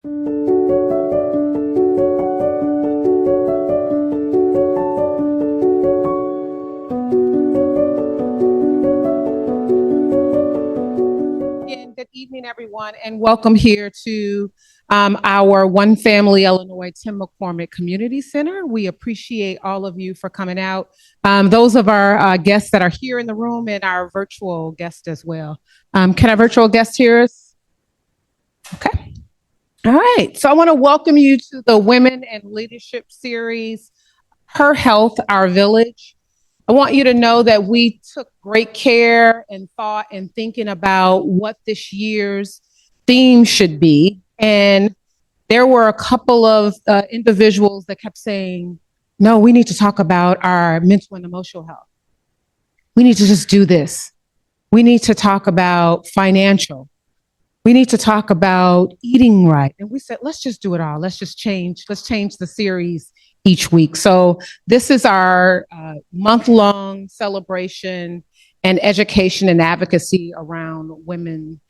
Good evening, everyone, and welcome here to our One Family Illinois Tim McCormick Community Center. We appreciate all of you for coming out. Those of our guests that are here in the room and our virtual guests as well. Can our virtual guests hear us? Okay. All right. So I want to welcome you to the Women and Leadership Series, Her Health, Our Village. I want you to know that we took great care and thought in thinking about what this year's theme should be. And there were a couple of individuals that kept saying, no, we need to talk about our mental and emotional health. We need to just do this. We need to talk about financial. We need to talk about eating right. And we said, let's just do it all. Let's change the series each week. So this is our month-long celebration and education and advocacy around women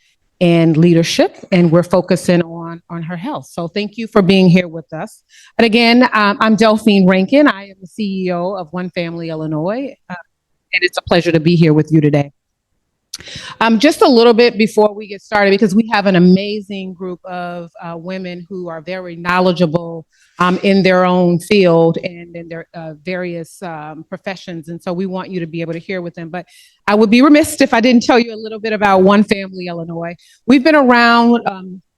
and leadership, and we're focusing on her health. So thank you for being here with us. And again, I'm Delphine Rankin. I am the CEO of One Family Illinois, and it's a pleasure to be here with you today. Just a little bit before we get started, because we have an amazing group of women who are very knowledgeable in their own field and in their various professions. And so we want you to be able to hear with them. But I would be remiss if I didn't tell you a little bit about One Family Illinois. We've been around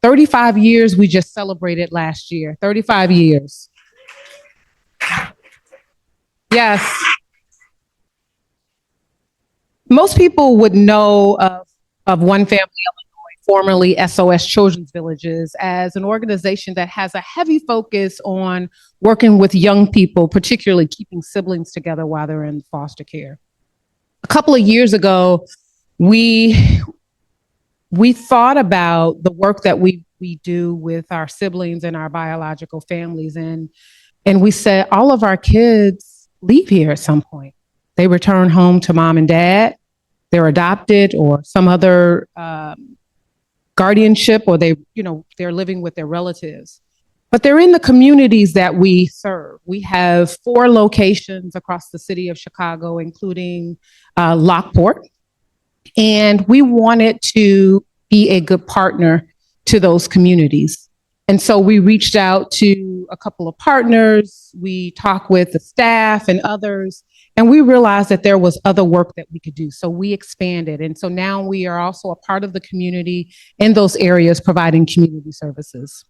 35 years. We just celebrated last year, 35 years. Yes. Most people would know of One Family Illinois, formerly SOS Children's Villages, as an organization that has a heavy focus on working with young people, particularly keeping siblings together while they're in foster care. A couple of years ago, we thought about the work that we do with our siblings and our biological families, and we said all of our kids leave here at some point. They return home to mom and dad, they're adopted or some other guardianship, or they're living with their relatives. But they're in the communities that we serve. We have 4 locations across the city of Chicago, including Lockport. And we wanted to be a good partner to those communities. And so we reached out to a couple of partners. We talked with the staff and others, and we realized that there was other work that we could do. So we expanded. And so now we are also a part of the community in those areas providing community services.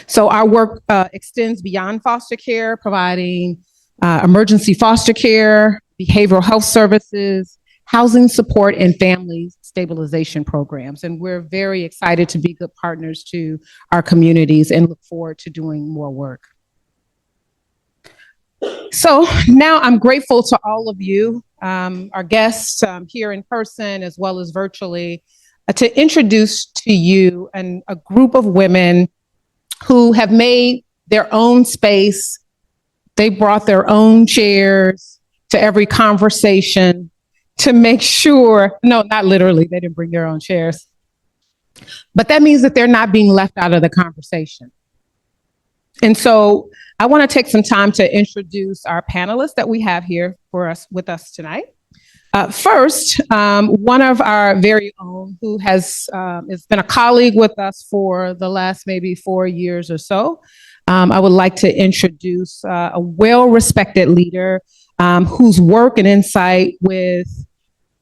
So our work extends beyond foster care, providing emergency foster care, behavioral health services, housing support, and family stabilization programs. And we're very excited to be good partners to our communities and look forward to doing more work. So now I'm grateful to all of you, our guests here in person as well as virtually, to introduce to you a group of women who have made their own space. They brought their own chairs to every conversation to make sure, no, not literally, they didn't bring their own chairs, but that means that they're not being left out of the conversation. And so I want to take some time to introduce our panelists that we have here with us tonight. First, one of our very own who has been a colleague with us for the last maybe 4 years or so. I would like to introduce a well-respected leader whose work and insight with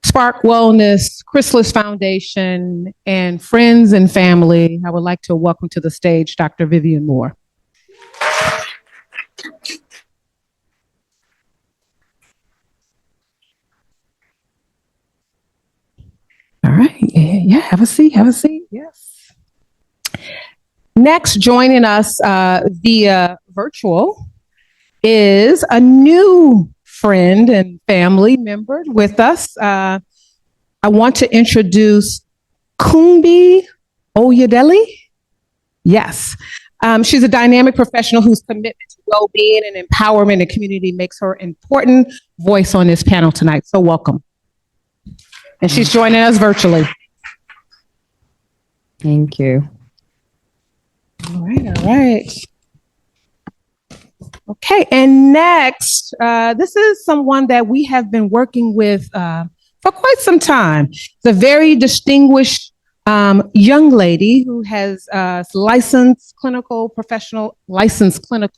Spark Wellness, Chrysalis Foundation, and friends and family. I would like to welcome to the stage Dr. Vivian Moore. All right, yeah, have a seat, yes. Next, joining us via virtual is a new friend and family member with us. I want to introduce Kumbi Oyedele. Yes. She's a dynamic professional whose commitment to well-being and empowerment in community makes her an important voice on this panel tonight. So welcome. And she's joining us virtually. Thank you. All right. Okay, and next, this is someone that we have been working with for quite some time. It's a very distinguished young lady who has licensed clinical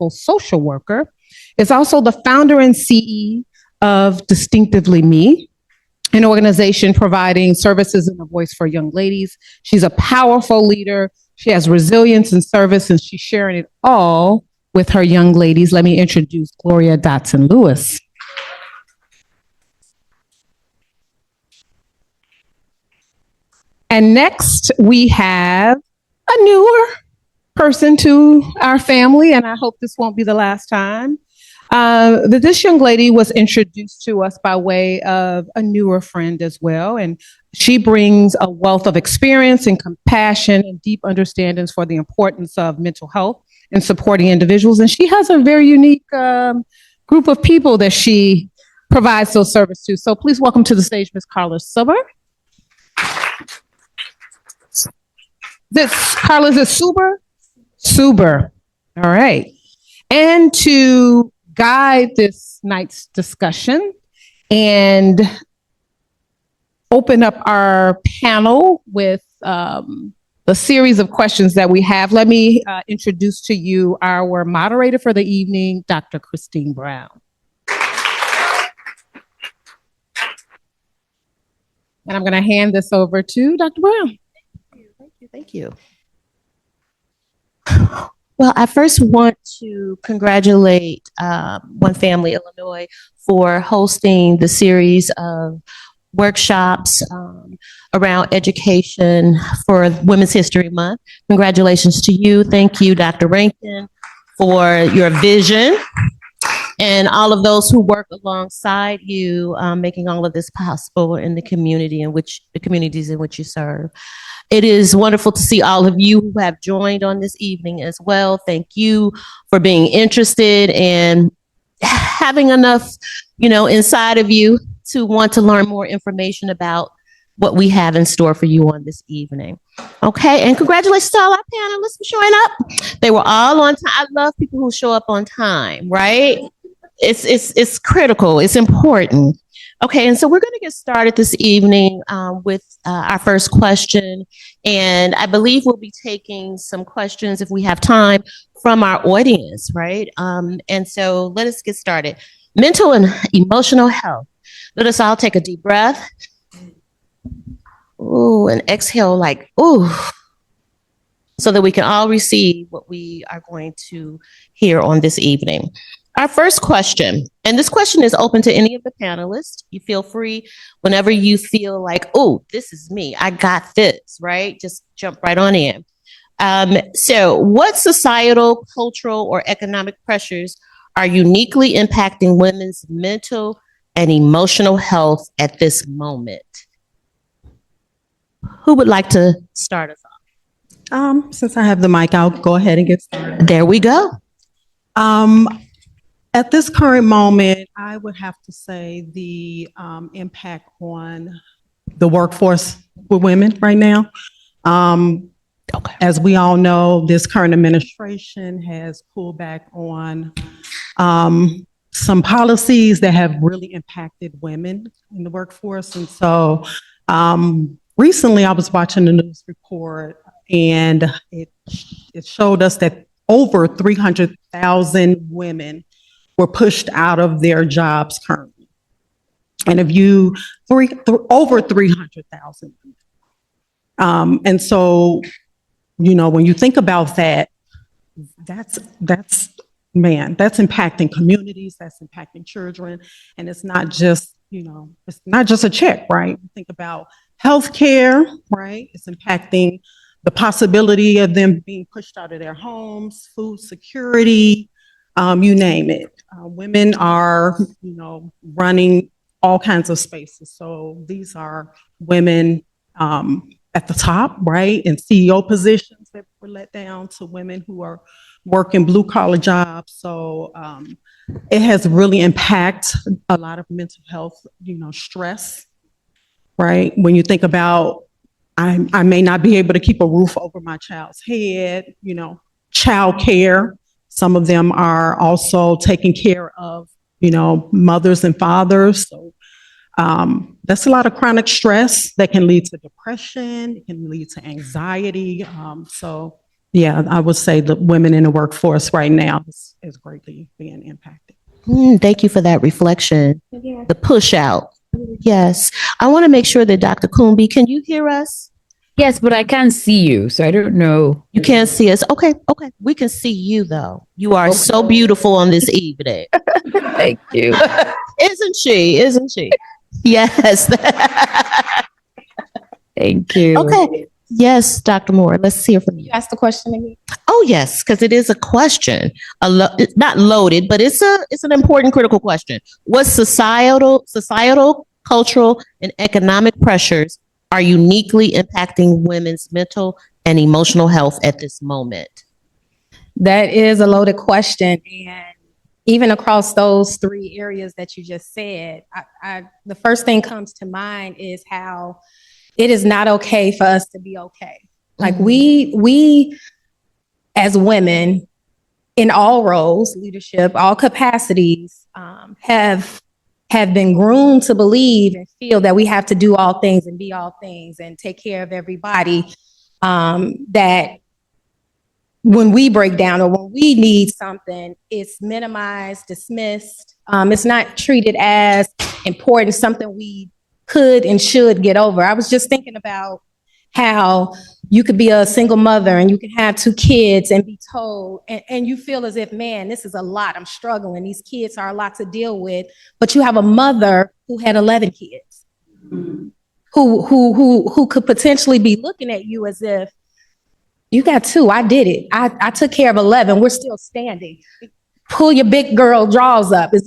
social worker. Is also the founder and CE of Distinctively Me, an organization providing services and a voice for young ladies. She's a powerful leader. She has resilience and service, and she's sharing it all with her young ladies. Let me introduce Gloria Dotson Lewis. And next, we have a newer person to our family, and I hope this won't be the last time. This young lady was introduced to us by way of a newer friend as well, and she brings a wealth of experience and compassion and deep understandings for the importance of mental health and supporting individuals. And she has a very unique group of people that she provides those services to. So please welcome to the stage Ms. Carla Suber. Carla, is it Suber? Suber. All right. And to guide this night's discussion and open up our panel with the series of questions that we have, let me introduce to you our moderator for the evening, Dr. Christine Brown. And I'm going to hand this over to Dr. Brown. Thank you. Well, I first want to congratulate One Family Illinois for hosting the series of workshops around education for Women's History Month. Congratulations to you. Thank you, Dr. Rankin, for your vision and all of those who work alongside you, making all of this possible in the communities in which you serve. It is wonderful to see all of you who have joined on this evening as well. Thank you for being interested and having enough, inside of you to want to learn more information about what we have in store for you on this evening. Okay, and congratulations to all our panelists for showing up. They were all on time. I love people who show up on time, right? It's critical. It's important. Okay, and so we're going to get started this evening with our first question. And I believe we'll be taking some questions, if we have time, from our audience, right? And so let us get started. Mental and emotional health. Let us all take a deep breath. Ooh, and exhale like, ooh, so that we can all receive what we are going to hear on this evening. Our first question, and this question is open to any of the panelists. You feel free whenever you feel like, oh, this is me, I got this, right? Just jump right on in. So what societal, cultural, or economic pressures are uniquely impacting women's mental and emotional health at this moment? Who would like to start us off? Since I have the mic, I'll go ahead and get started. There we go. At this current moment, I would have to say the impact on the workforce with women right now. As we all know, this current administration has pulled back on some policies that have really impacted women in the workforce. And so recently I was watching the news report, and it showed us that over 300,000 women were pushed out of their jobs currently. And over 300,000. And so, when you think about that, that's impacting communities, that's impacting children. And it's not just, it's not just a check, right? Think about healthcare, right? It's impacting the possibility of them being pushed out of their homes, food security, you name it. Women are, running all kinds of spaces. So these are women at the top, right? In CEO positions that were let down to women who are working blue collar jobs. So it has really impacted a lot of mental health, stress, right? When you think about, I may not be able to keep a roof over my child's head, childcare. Some of them are also taking care of, mothers and fathers. So that's a lot of chronic stress that can lead to depression. It can lead to anxiety. So yeah, I would say the women in the workforce right now is greatly being impacted. Thank you for that reflection. The push out. Yes. I want to make sure that Dr. Coombe, can you hear us? Yes, but I can't see you, so I don't know. You can't see us. Okay. We can see you though. You are so beautiful on this evening. Thank you. Isn't she? Yes. Thank you. Okay. Yes, Dr. Moore, let's hear from you. You asked the question again. Oh, yes, because it is a question. Not loaded, but it's an important, critical question. What societal, cultural, and economic pressures are uniquely impacting women's mental and emotional health at this moment? That is a loaded question. And even across those three areas that you just said, the first thing comes to mind is how it is not okay for us to be okay. Like we as women in all roles, leadership, all capacities, have been groomed to believe and feel that we have to do all things and be all things and take care of everybody. That when we break down or when we need something, it's minimized, dismissed. It's not treated as important, something we could and should get over. I was just thinking about how you could be a single mother and you can have 2 kids and be told, and you feel as if, man, this is a lot. I'm struggling. These kids are a lot to deal with. But you have a mother who had 11 kids, who could potentially be looking at you as if, you got 2. I did it. I took care of 11. We're still standing. Pull your big girl drawers up, as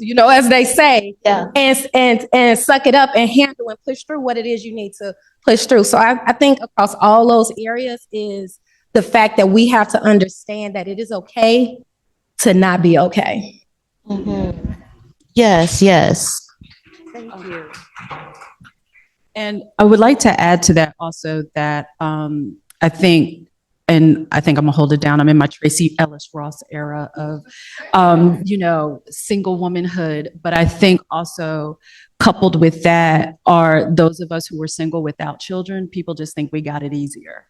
they say, and suck it up and handle and push through what it is you need to push through. So I think across all those areas is the fact that we have to understand that it is okay to not be okay. Mm-hmm. Yes. Thank you. And I would like to add to that also that I think I'm gonna hold it down. I'm in my Tracy Ellis Ross era of, single womanhood. But I think also coupled with that are those of us who were single without children. People just think we got it easier.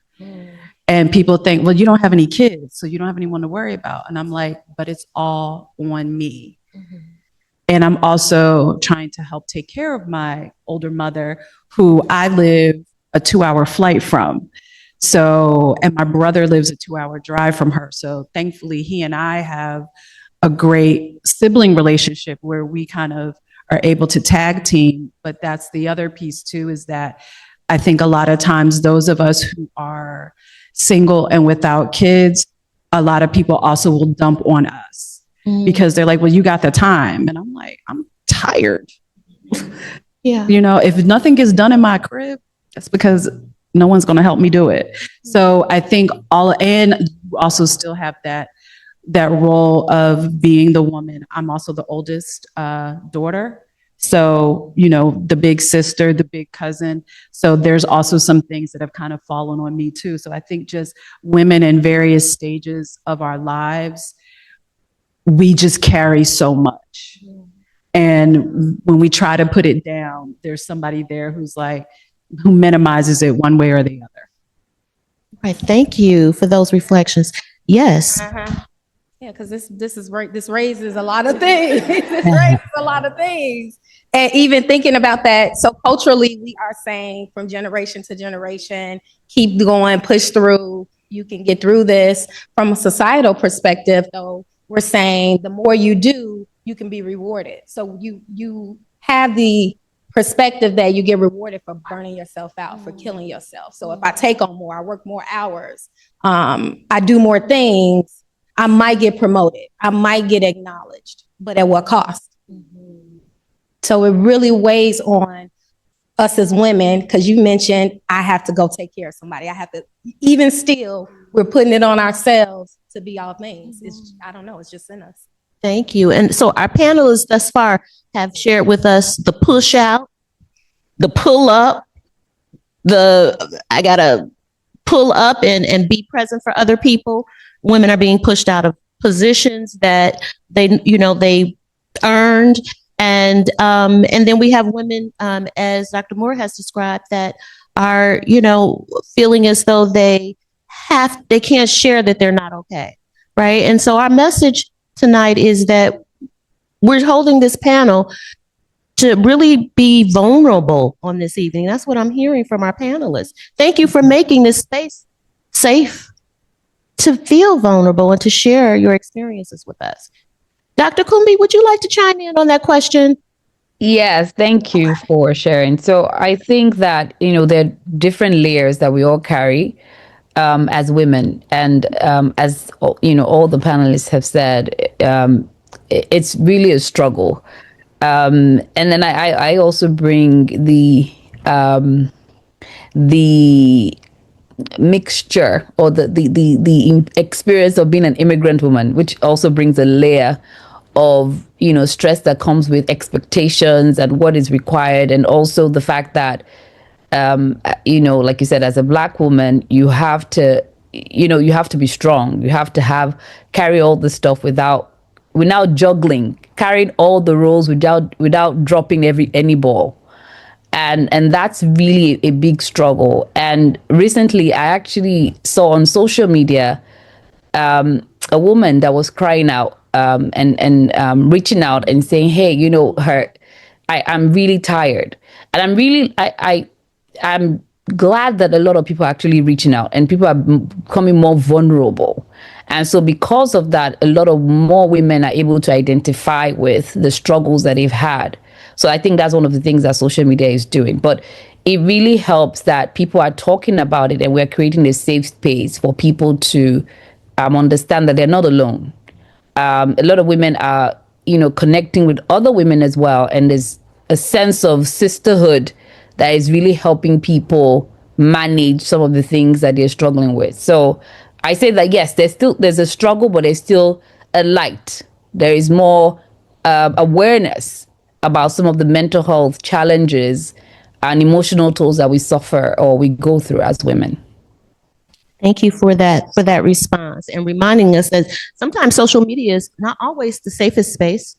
And people think, well, you don't have any kids, so you don't have anyone to worry about. And I'm like, but it's all on me. And I'm also trying to help take care of my older mother, who I live a 2-hour flight from. So, and my brother lives a 2-hour drive from her. So thankfully, he and I have a great sibling relationship where we kind of are able to tag team. But that's the other piece too, is that I think a lot of times those of us who are single and without kids, a lot of people also will dump on us because they're like, well, you got the time. And I'm like, I'm tired. Yeah. If nothing gets done in my crib, that's because no one's going to help me do it. So I think and also still have that role of being the woman. I'm also the oldest daughter. So, the big sister, the big cousin. So there's also some things that have kind of fallen on me too. So I think just women in various stages of our lives, we just carry so much. And when we try to put it down, there's somebody there who minimizes it one way or the other. Right. Thank you for those reflections. Yes. Yeah, because this raises a lot of things. It raises a lot of things. And even thinking about that, so culturally, we are saying from generation to generation, keep going, push through, you can get through this. From a societal perspective, though, we're saying the more you do, you can be rewarded. So you have the perspective that you get rewarded for burning yourself out, for killing yourself. So if I take on more, I work more hours, I do more things, I might get promoted, I might get acknowledged, but at what cost? So it really weighs on us as women, because you mentioned I have to go take care of somebody. I have to, even still, we're putting it on ourselves to be all things. I don't know, it's just in us. Thank you. And so our panelists thus far have shared with us the push out, the pull up, I gotta pull up and be present for other people. women are being pushed out of positions that they earned. And then we have women, as Dr. Moore has described, that are, feeling as though they can't share that they're not okay. Right. And so our message tonight is that we're holding this panel to really be vulnerable on this evening. That's what I'm hearing from our panelists. Thank you for making this space safe to feel vulnerable and to share your experiences with us. Dr. Kumbi, would you like to chime in on that question? Yes, thank you for sharing. So I think that, there are different layers that we all carry as women. And as, all the panelists have said, it's really a struggle. And then I also bring the mixture or the experience of being an immigrant woman, which also brings a layer of stress that comes with expectations and what is required, and also the fact that like you said, as a Black woman, you have to be strong. You have to carry all the stuff without juggling, carrying all the roles without dropping any ball. And that's really a big struggle. And recently I actually saw on social media a woman that was crying out and reaching out and saying, hey, I'm really tired. And I'm glad that a lot of people are actually reaching out and people are becoming more vulnerable. And so because of that, a lot of more women are able to identify with the struggles that they've had. So I think that's one of the things that social media is doing. But it really helps that people are talking about it and we're creating a safe space for people to understand that they're not alone. A lot of women are, connecting with other women as well. And there's a sense of sisterhood that is really helping people manage some of the things that they're struggling with. So I say that, yes, there's a struggle, but there's still a light. There is more awareness about some of the mental health challenges and emotional tolls that we suffer or we go through as women. Thank you for that response and reminding us that sometimes social media is not always the safest space,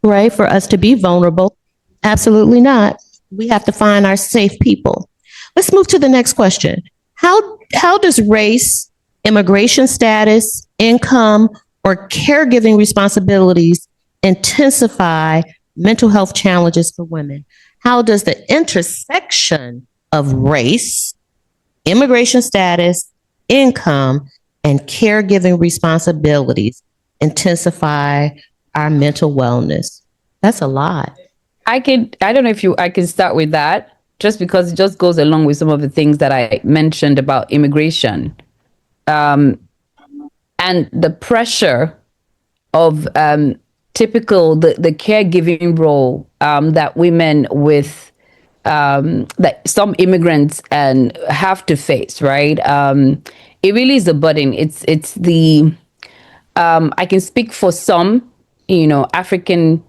right, for us to be vulnerable. Absolutely not. We have to find our safe people. Let's move to the next question. How does race, immigration status, income, or caregiving responsibilities intensify mental health challenges for women? How does the intersection of race, immigration status, income, and caregiving responsibilities intensify our mental wellness? That's a lot. I don't know if I can start with that, just because it just goes along with some of the things that I mentioned about immigration. And the pressure of typical the caregiving role that women with that some immigrants and have to face, right? It really is a burden. It's the I can speak for some, African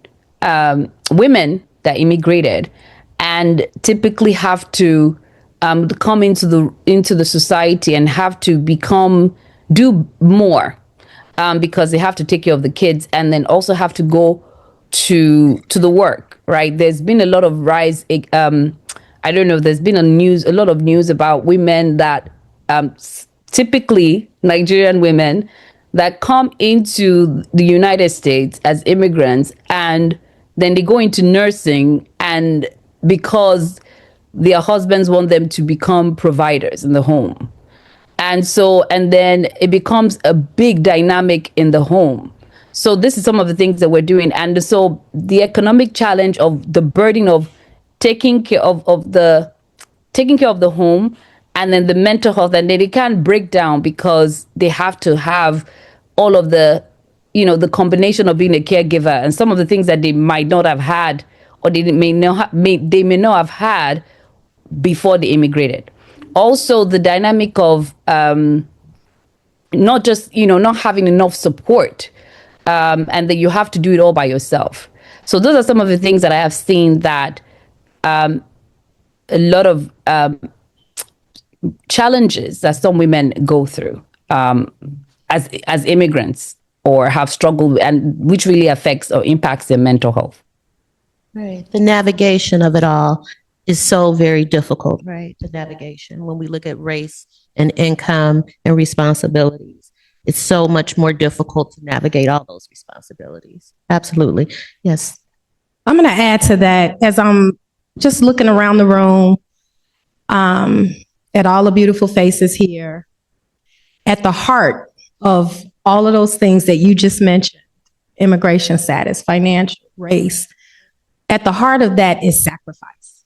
women that immigrated and typically have to come into the society and have to do more because they have to take care of the kids and then also have to go to the work, right? There's been a lot of rise. I don't know. There's been a lot of news about women that typically Nigerian women that come into the United States as immigrants and then they go into nursing, and because their husbands want them to become providers in the home. And then it becomes a big dynamic in the home. So this is some of the things that we're doing. And so the economic challenge of the burden of taking care of the home, and then the mental health, and they can't break down because they have to have all of the combination of being a caregiver and some of the things that they might not have had or they may not have had before they immigrated. Also the dynamic of not just not having enough support, and that you have to do it all by yourself. So those are some of the things that I have seen that a lot of challenges that some women go through as immigrants or have struggled, and which really affects or impacts their mental health? Right. The navigation of it all is so very difficult, right? The navigation, when we look at race and income and responsibilities, it's so much more difficult to navigate all those responsibilities. Absolutely. Yes. I'm going to add to that as I'm just looking around the room at all the beautiful faces here. At the heart of all of those things that you just mentioned, immigration status, financial, race, at the heart of that is sacrifice.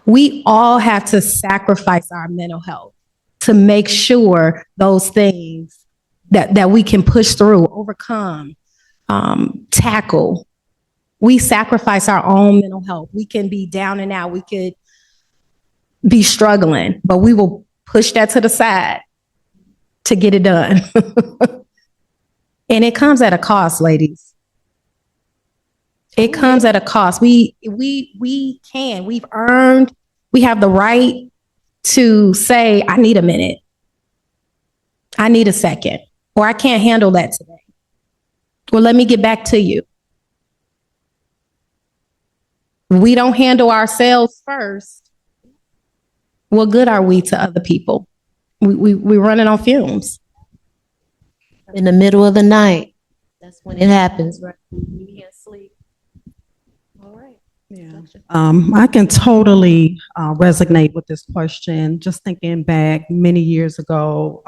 We all have to sacrifice our mental health to make sure those things that we can push through, overcome, tackle. We sacrifice our own mental health. We can be down and out. We could be struggling, but we will push that to the side to get it done. And it comes at a cost, ladies. It comes at a cost. We've earned, we have the right to say, I need a minute. I need a second, or I can't handle that today. Well, let me get back to you. We don't handle ourselves first. What good are we to other people? We're running on fumes. In the middle of the night, that's when it happens, right? You can't sleep. All right. Yeah. I can totally resonate with this question. Just thinking back many years ago,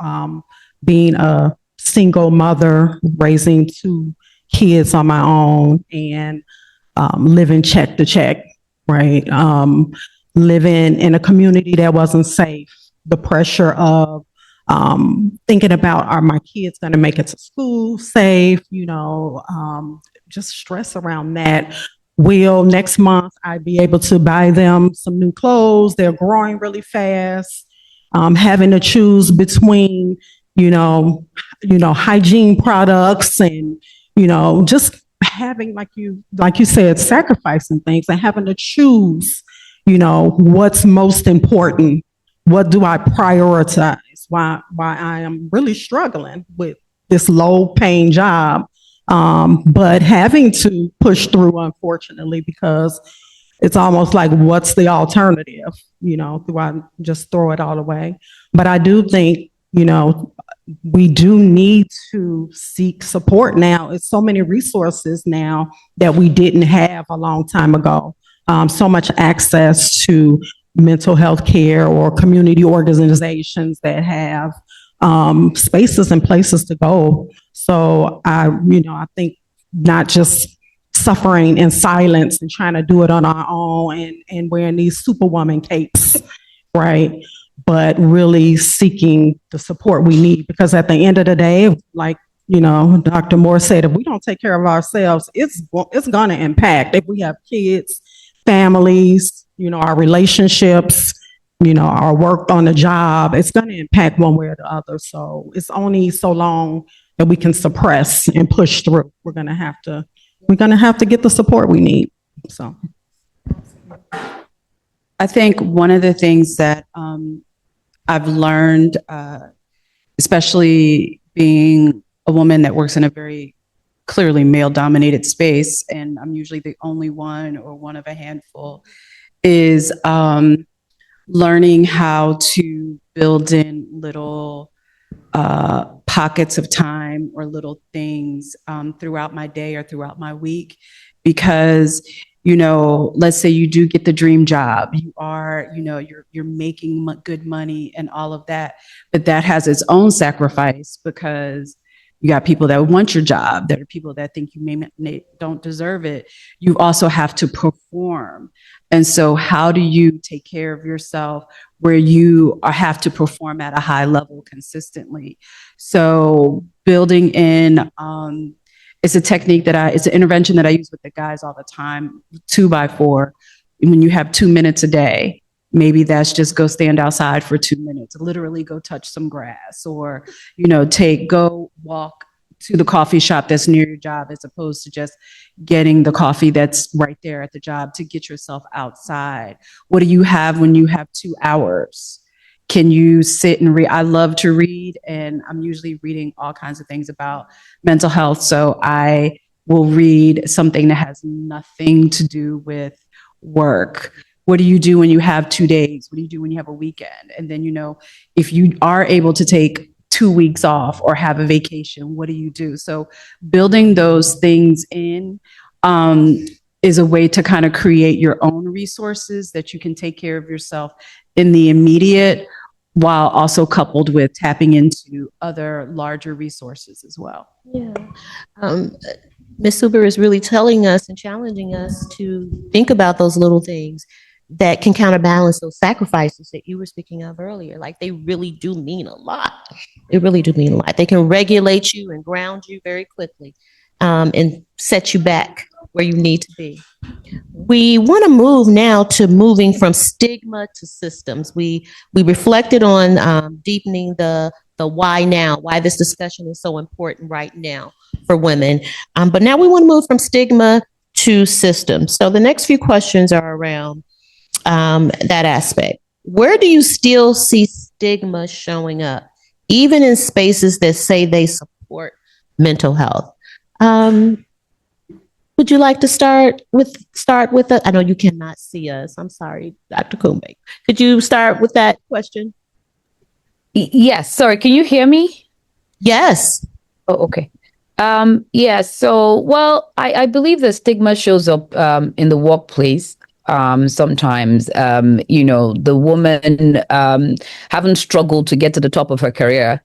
being a single mother, raising 2 kids on my own, and living check to check, right? Living in a community that wasn't safe. The pressure of thinking about, are my kids going to make it to school safe? Just stress around that. Will next month I be able to buy them some new clothes? They're growing really fast. Having to choose between, hygiene products and, just having, like you said, sacrificing things and having to choose, what's most important. What do I prioritize? Why I am really struggling with this low paying job, but having to push through, unfortunately, because it's almost like, what's the alternative? Do I just throw it all away? But I do think, we do need to seek support now. It's so many resources now that we didn't have a long time ago. So much access to mental health care or community organizations that have spaces and places to go. So I think not just suffering in silence and trying to do it on our own and wearing these superwoman capes, right? But really seeking the support we need, because at the end of the day, like, Dr. Moore said, if we don't take care of ourselves, it's going to impact. If we have kids, families, our relationships, our work on the job, it's going to impact one way or the other. So it's only so long that we can suppress and push through. We're going to have to get the support we need. So I think one of the things that I've learned, especially being a woman that works in a very clearly male-dominated space, and I'm usually the only one or one of a handful, is learning how to build in little pockets of time or little things throughout my day or throughout my week. Because, let's say you do get the dream job, you are, you're making good money and all of that, but that has its own sacrifice, because you got people that want your job. There are people that think you don't deserve it. You also have to perform. And so how do you take care of yourself where you have to perform at a high level consistently? So building in, it's a technique it's an intervention that I use with the guys all the time, 2x4. When you have 2 minutes a day, maybe that's just go stand outside for 2 minutes, literally go touch some grass, or, go walk to the coffee shop that's near your job, as opposed to just getting the coffee that's right there at the job, to get yourself outside. What do you have when you have 2 hours? can you sit and read? I love to read, and I'm usually reading all kinds of things about mental health. So I will read something that has nothing to do with work. What do you do when you have 2 days? What do you do when you have a weekend? And then, if you are able to take 2 weeks off or have a vacation, what do you do? So building those things in is a way to kind of create your own resources that you can take care of yourself in the immediate, while also coupled with tapping into other larger resources as well. Yeah. Ms. Suber is really telling us and challenging us to think about those little things that can counterbalance those sacrifices that you were speaking of earlier. Like, they really do mean a lot. They really do mean a lot. They can regulate you and ground you very quickly, and set you back where you need to be. We want to move now to moving from stigma to systems. We reflected on deepening the why now, why this discussion is so important right now for women. But now we want to move from stigma to systems. So the next few questions are around that aspect. Where do you still see stigma showing up, even in spaces that say they support mental health? Would you like to start with I know you cannot see us. I'm sorry, Dr. Kumbe. Could you start with that question? Yes. Sorry. Can you hear me? Yes. Oh, okay. Yeah. So, well, I believe the stigma shows up in the workplace. Sometimes, the woman haven't struggled to get to the top of her career,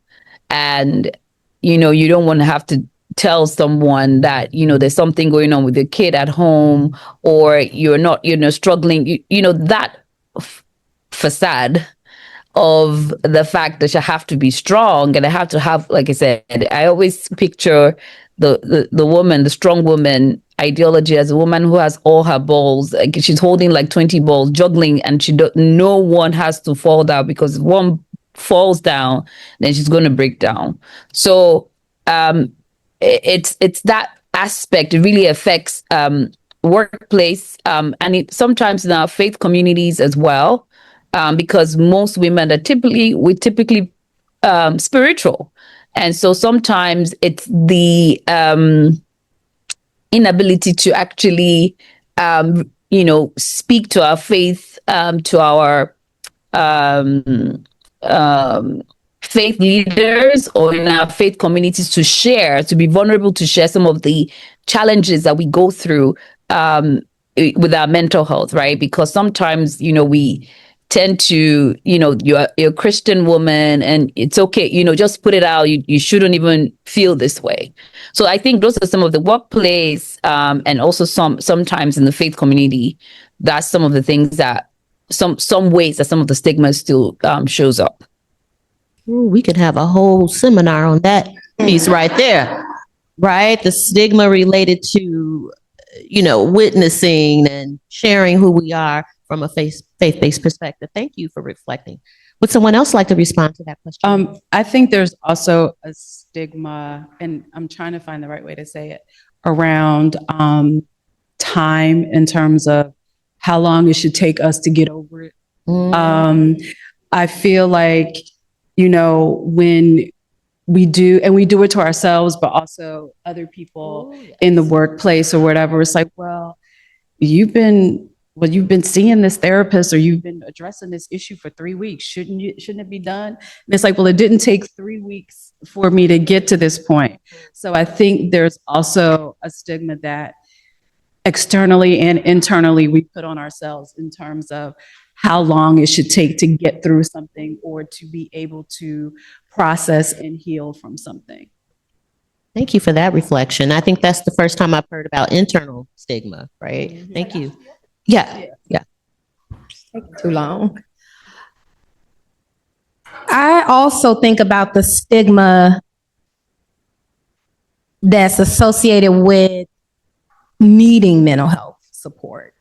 and you don't want to have to tell someone that there's something going on with your kid at home, or you're not struggling. That facade of the fact that you have to be strong and I have to have, like I said, I always picture the woman, the strong woman ideology as a woman who has all her balls. Like, she's holding like 20 balls, juggling, and no one has to fall down, because if one falls down, then she's going to break down. So it's that aspect. It really affects workplace, and it sometimes in our faith communities as well, because most women are typically spiritual, and so sometimes it's the inability to actually speak to our faith, to our faith leaders or in our faith communities, to be vulnerable, to share some of the challenges that we go through with our mental health, right? Because sometimes, we tend to, you're a Christian woman and it's okay, just put it out. You shouldn't even feel this way. So I think those are some of the workplace, and also sometimes in the faith community, that's some of the things that some ways that some of the stigma still shows up. Ooh, we could have a whole seminar on that piece right there, right? The stigma related to, witnessing and sharing who we are from a faith-based perspective. Thank you for reflecting. Would someone else like to respond to that question? I think there's also a stigma, and I'm trying to find the right way to say it, around time, in terms of how long it should take us to get over it. I feel like, when we do, and we do it to ourselves, but also other people in the workplace or whatever, it's like, well, you've been seeing this therapist, or you've been addressing this issue for 3 weeks. Shouldn't it be done? And it's like, well, it didn't take 3 weeks for me to get to this point. So I think there's also a stigma that externally and internally we put on ourselves in terms of how long it should take to get through something, or to be able to process and heal from something. Thank you for that reflection. I think that's the first time I've heard about internal stigma, right? Mm-hmm. Thank you. Yeah. Take too long. I also think about the stigma that's associated with needing mental health support.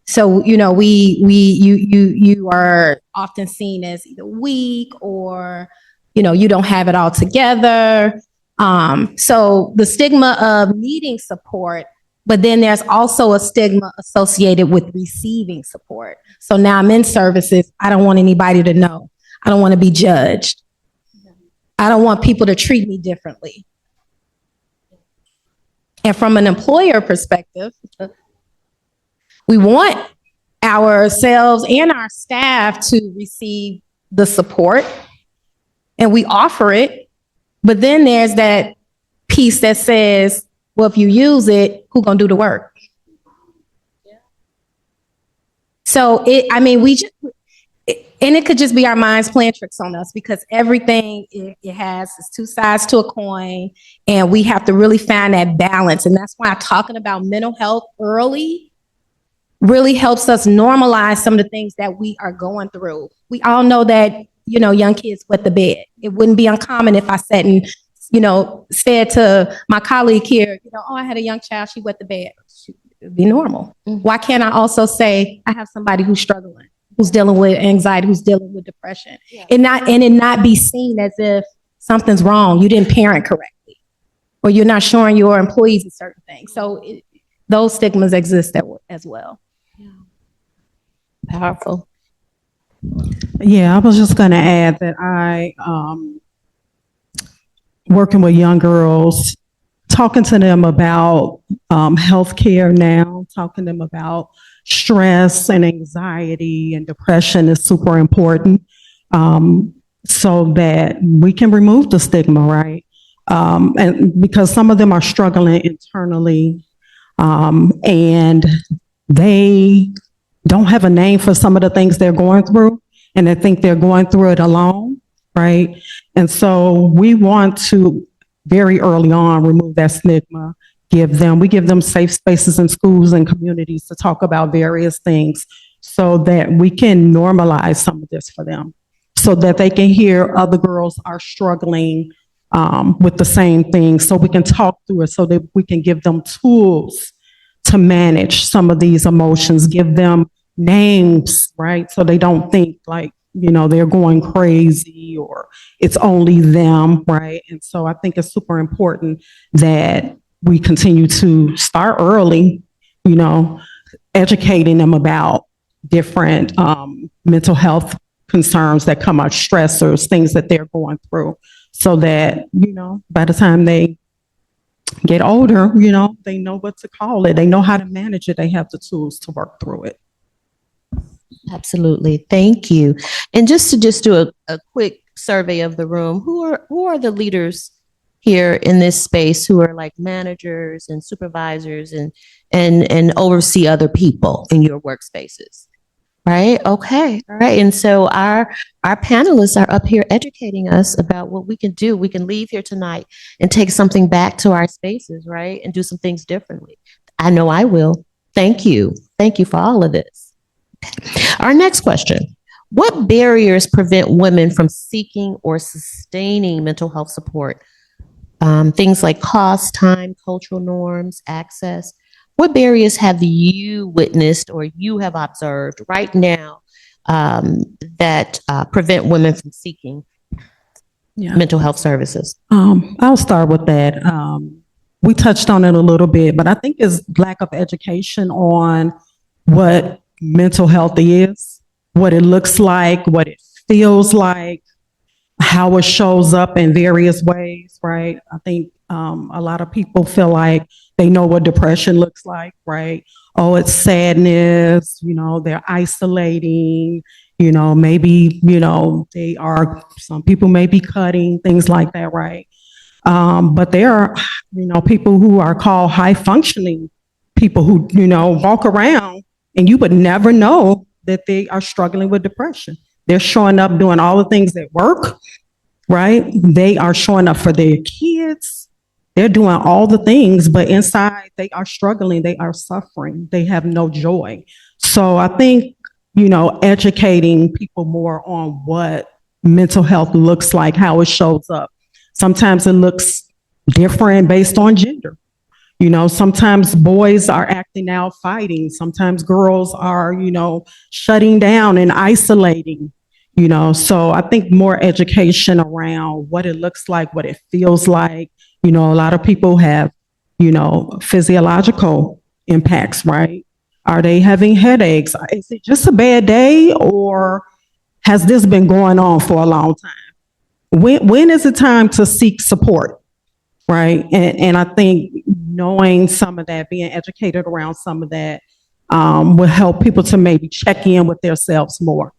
So, you are often seen as either weak or, you don't have it all together. So the stigma of needing support But then there's also a stigma associated with receiving support. So now I'm in services. I don't want anybody to know. I don't want to be judged. I don't want people to treat me differently. And from an employer perspective, we want ourselves and our staff to receive the support, and we offer it. But then there's that piece that says, well, if you use it, who's going to do the work? So and it could just be our minds playing tricks on us, because everything it has is two sides to a coin, and we have to really find that balance. And that's why talking about mental health early really helps us normalize some of the things that we are going through. We all know that, young kids wet the bed. It wouldn't be uncommon if I sat and, said to my colleague here, oh, I had a young child, she wet the bed. It'd be normal. Why can't I also say I have somebody who's struggling, who's dealing with anxiety, who's dealing with depression, and it not be seen as if something's wrong, you didn't parent correctly, or you're not showing your employees a certain thing. So those stigmas exist as well. Powerful. Yeah, I was just going to add that working with young girls, talking to them about healthcare now, talking to them about stress and anxiety and depression is super important, so that we can remove the stigma, right? And because some of them are struggling internally, and they don't have a name for some of the things they're going through, and they think they're going through it alone, right? And so we want to very early on remove that stigma, we give them safe spaces in schools and communities to talk about various things, so that we can normalize some of this for them, so that they can hear other girls are struggling with the same thing, so we can talk through it, so that we can give them tools to manage some of these emotions, give them names, right? So they don't think like, they're going crazy or it's only them, right? And so I think it's super important that we continue to start early, educating them about different mental health concerns that come out, stressors, things that they're going through, so that, by the time they get older, they know what to call it. They know how to manage it. They have the tools to work through it. Absolutely. Thank you. And just to do a quick survey of the room, who are the leaders here in this space who are like managers and supervisors and oversee other people in your workspaces? Right? Okay. All right. And so our panelists are up here educating us about what we can do. We can leave here tonight and take something back to our spaces, right? And do some things differently. I know I will. Thank you. Thank you for all of this. Our next question: what barriers prevent women from seeking or sustaining mental health support? Things like cost, time, cultural norms, access. What barriers have you witnessed or you have observed right now that prevent women from seeking mental health services? I'll start with that. We touched on it a little bit, but I think it's lack of education on what mental health is, what it looks like, what it feels like, how it shows up in various ways, right? I think a lot of people feel like they know what depression looks like, right? Oh, it's sadness, they're isolating, maybe, some people may be cutting, things like that, right? But there are, people who are called high functioning people who, walk around and you would never know that they are struggling with depression. They're showing up doing all the things at work, right? They are showing up for their kids. They're doing all the things, but inside they are struggling. They are suffering. They have no joy. So I think, educating people more on what mental health looks like, how it shows up. Sometimes it looks different based on gender. Sometimes boys are acting out fighting. Sometimes girls are, shutting down and isolating, So I think more education around what it looks like, what it feels like. A lot of people have, physiological impacts, right? Are they having headaches? Is it just a bad day, or has this been going on for a long time? When is it time to seek support, right? And I think knowing some of that, being educated around some of that, will help people to maybe check in with themselves more.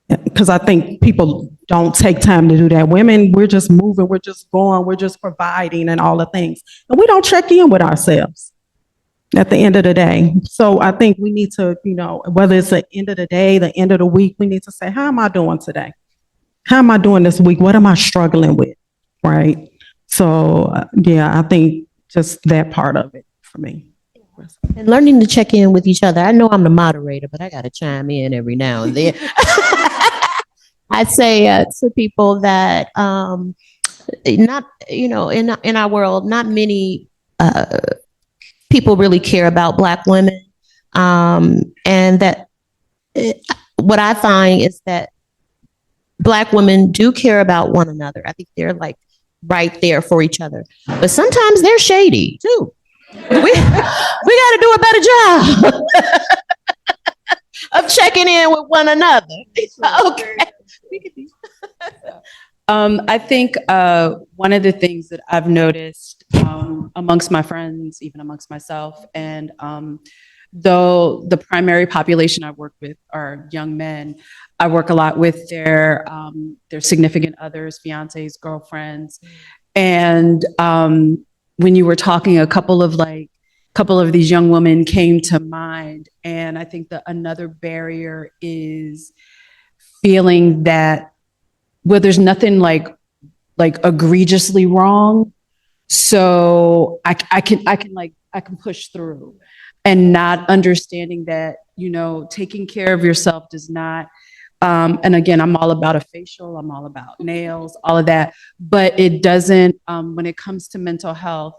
Because I think people don't take time to do that. Women, we're just moving, we're just going, we're just providing and all the things. And we don't check in with ourselves at the end of the day. So I think we need to, whether it's the end of the day, the end of the week, we need to say, how am I doing today? How am I doing this week? What am I struggling with? Right? So, yeah, I think just that part of it for me. And learning to check in with each other. I know I'm the moderator, but I got to chime in every now and then. I say to people that not, in our world, not many people really care about Black women. And that what I find is that Black women do care about one another. I think they're like right there for each other. But sometimes they're shady too. We got to do a better job of checking in with one another. Okay. I think one of the things that I've noticed amongst my friends, even amongst myself, and though the primary population I work with are young men, I work a lot with their significant others, fiancés, girlfriends, and when you were talking, a couple of these young women came to mind, and I think that another barrier is feeling that, well, there's nothing like egregiously wrong, so I can push through, and not understanding that taking care of yourself does not. And again, I'm all about a facial, I'm all about nails, all of that, but it doesn't. When it comes to mental health,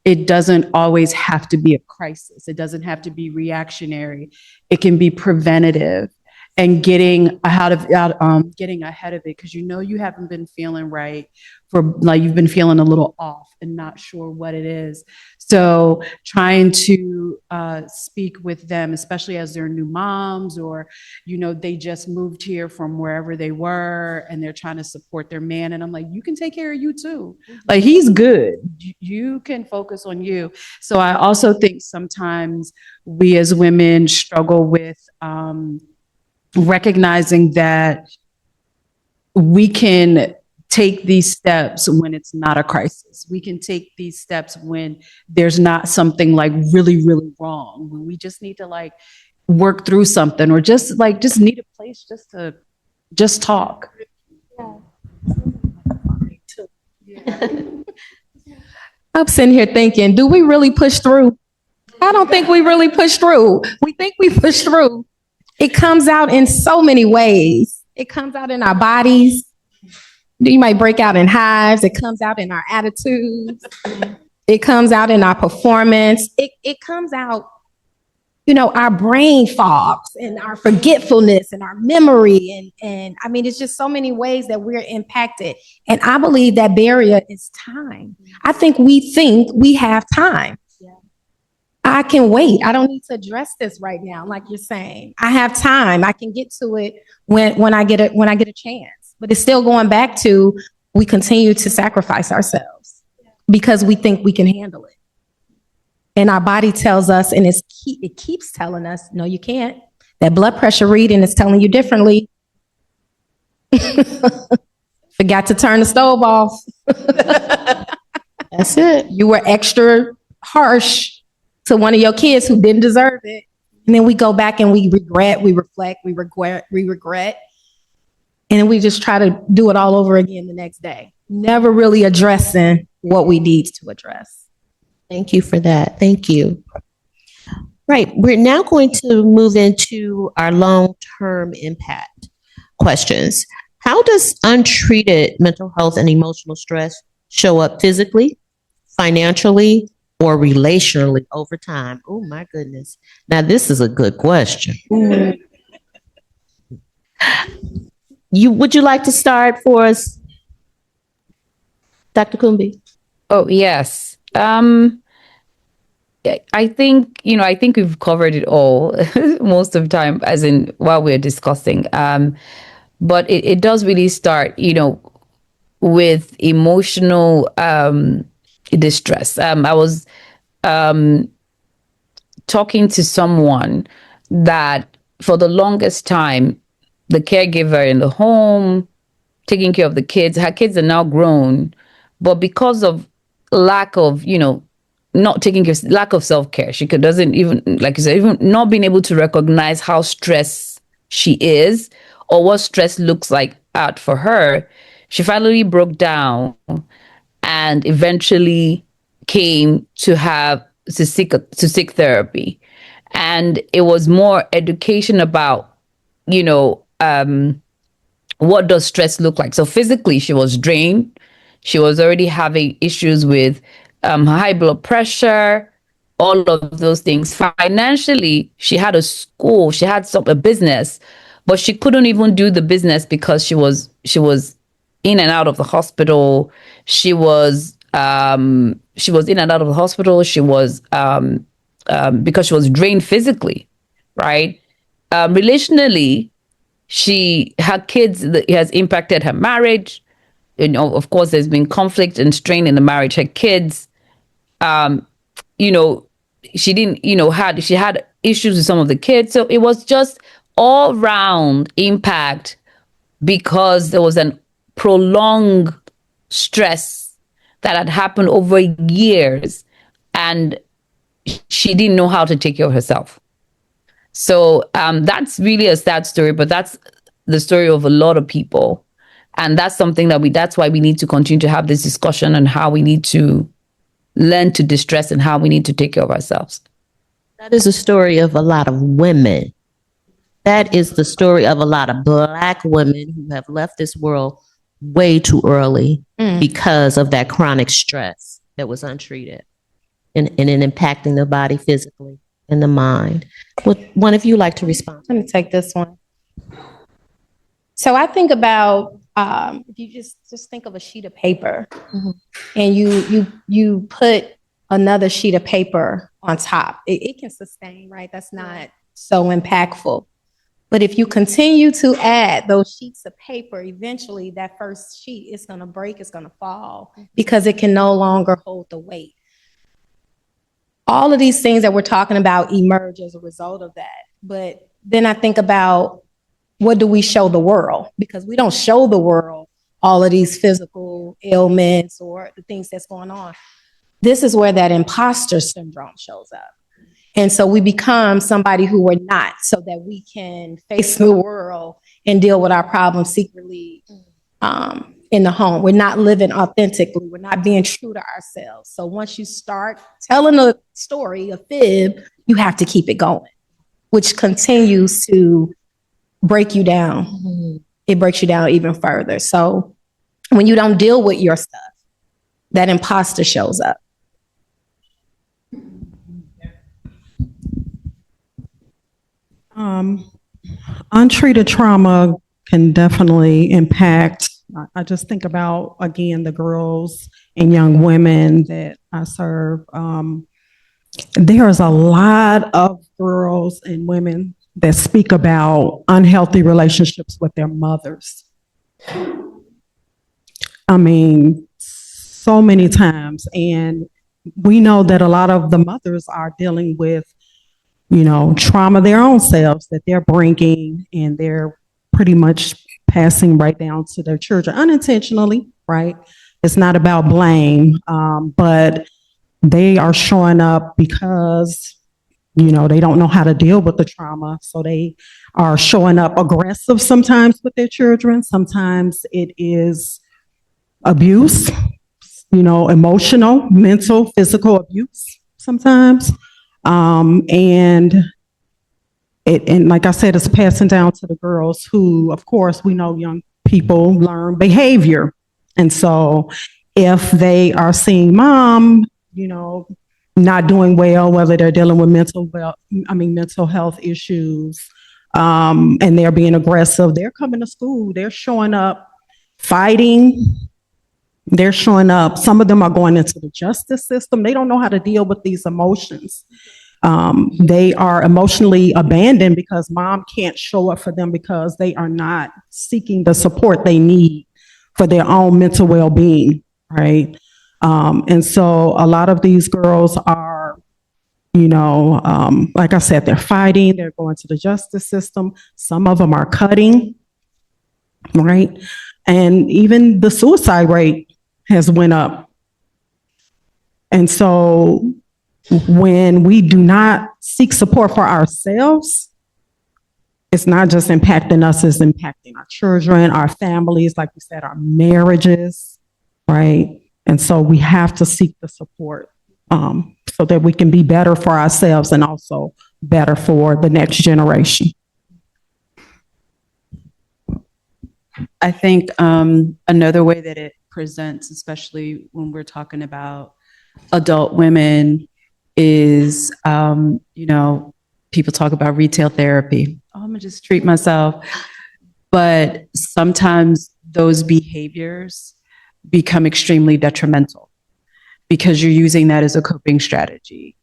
it doesn't always have to be a crisis. It doesn't have to be reactionary. It can be preventative. And getting ahead of it, because you haven't been feeling right you've been feeling a little off and not sure what it is. So trying to speak with them, especially as they're new moms, or they just moved here from wherever they were and they're trying to support their man. And I'm like, you can take care of you too. Like, he's good. You can focus on you. So I also think sometimes we as women struggle with recognizing that we can take these steps when it's not a crisis. We can take these steps when there's not something like really, really wrong. When we just need to work through something, or just need a place just to talk. I'm sitting here thinking, do we really push through? I don't think we really push through. We think we push through. It comes out in so many ways. It comes out in our bodies. You might break out in hives. It comes out in our attitudes. It comes out in our performance. It comes out, our brain fogs and our forgetfulness and our memory. And I mean, it's just so many ways that we're impacted. And I believe that barrier is time. I think we have time. I can wait. I don't need to address this right now, like you're saying. I have time. I can get to it when I get a chance. But it's still going back to, we continue to sacrifice ourselves because we think we can handle it. And our body tells us, and it keeps telling us, no, you can't. That blood pressure reading is telling you differently. Forgot to turn the stove off. That's it. You were extra harsh to one of your kids who didn't deserve it. And then we go back and we regret, we reflect, we regret. And then we just try to do it all over again the next day. Never really addressing what we need to address. Thank you for that. Thank you. Right. We're now going to move into our long-term impact questions. How does untreated mental health and emotional stress show up physically, financially, or relationally over time? Oh my goodness. Now this is a good question. Would you like to start for us, Dr. Kumbi? Oh, yes. I think, I think we've covered it all most of the time, as in while we're discussing. But it does really start, with emotional distress. I was talking to someone that for the longest time, the caregiver in the home, taking care of the kids, her kids are now grown, but because of lack of, not taking care, lack of self-care, doesn't even, like you said, even not being able to recognize how stressed she is or what stress looks like out for her. She finally broke down and eventually came to seek therapy. And it was more education about, you know, what does stress look like. So physically, she was drained. She was already having issues with high blood pressure, all of those things. Financially, she had a school, she had a business, but she couldn't even do the business because she was in and out of the hospital. She was in and out of the hospital. She was because she was drained physically, right? Relationally, she had kids that has impacted her marriage. Of course, there's been conflict and strain in the marriage. Her kids, um, you know, she didn't, she had issues with some of the kids. So it was just all round impact because there was an prolonged stress that had happened over years, and she didn't know how to take care of herself. So that's really a sad story, but that's the story of a lot of people. And that's something that's why we need to continue to have this discussion on how we need to learn to distress and how we need to take care of ourselves. That is a story of a lot of women. That is the story of a lot of Black women who have left this world way too early because of that chronic stress that was untreated and it impacting the body physically and the mind. Would one of you like to respond? Let me take this one. So I think about if you just think of a sheet of paper, and you put another sheet of paper on top, it can sustain, right? That's not so impactful. But if you continue to add those sheets of paper, eventually that first sheet is going to break, it's going to fall because it can no longer hold the weight. All of these things that we're talking about emerge as a result of that. But then I think about, what do we show the world? Because we don't show the world all of these physical ailments or the things that's going on. This is where that imposter syndrome shows up. And so we become somebody who we're not, so that we can face the world and deal with our problems secretly in the home. We're not living authentically. We're not being true to ourselves. So once you start telling a story, a fib, you have to keep it going, which continues to break you down. It breaks you down even further. So when you don't deal with your stuff, that imposter shows up. Untreated trauma can definitely impact. I just think about, again, the girls and young women that I serve. There's a lot of girls and women that speak about unhealthy relationships with their mothers. I mean, so many times. And we know that a lot of the mothers are dealing with, trauma their own selves that they're bringing, and they're pretty much passing right down to their children unintentionally, right? It's not about blame, but they are showing up because, they don't know how to deal with the trauma. So they are showing up aggressive sometimes with their children. Sometimes it is abuse, emotional, mental, physical abuse sometimes. And like I said, it's passing down to the girls who, of course, we know young people learn behavior. And so if they are seeing mom, not doing well, whether they're dealing with mental health issues, and they're being aggressive, they're coming to school, they're showing up fighting, They're showing up. Some of them are going into the justice system. They don't know how to deal with these emotions. They are emotionally abandoned because mom can't show up for them because they are not seeking the support they need for their own mental well-being, right? And so a lot of these girls are, like I said, they're fighting, they're going to the justice system. Some of them are cutting, right? And even the suicide rate has went up. And so when we do not seek support for ourselves, it's not just impacting us, it's impacting our children, our families, like we said, our marriages, right? And so we have to seek the support so that we can be better for ourselves and also better for the next generation. I think another way that it presents, especially when we're talking about adult women, is, people talk about retail therapy. Oh, I'm gonna just treat myself. But sometimes those behaviors become extremely detrimental because you're using that as a coping strategy.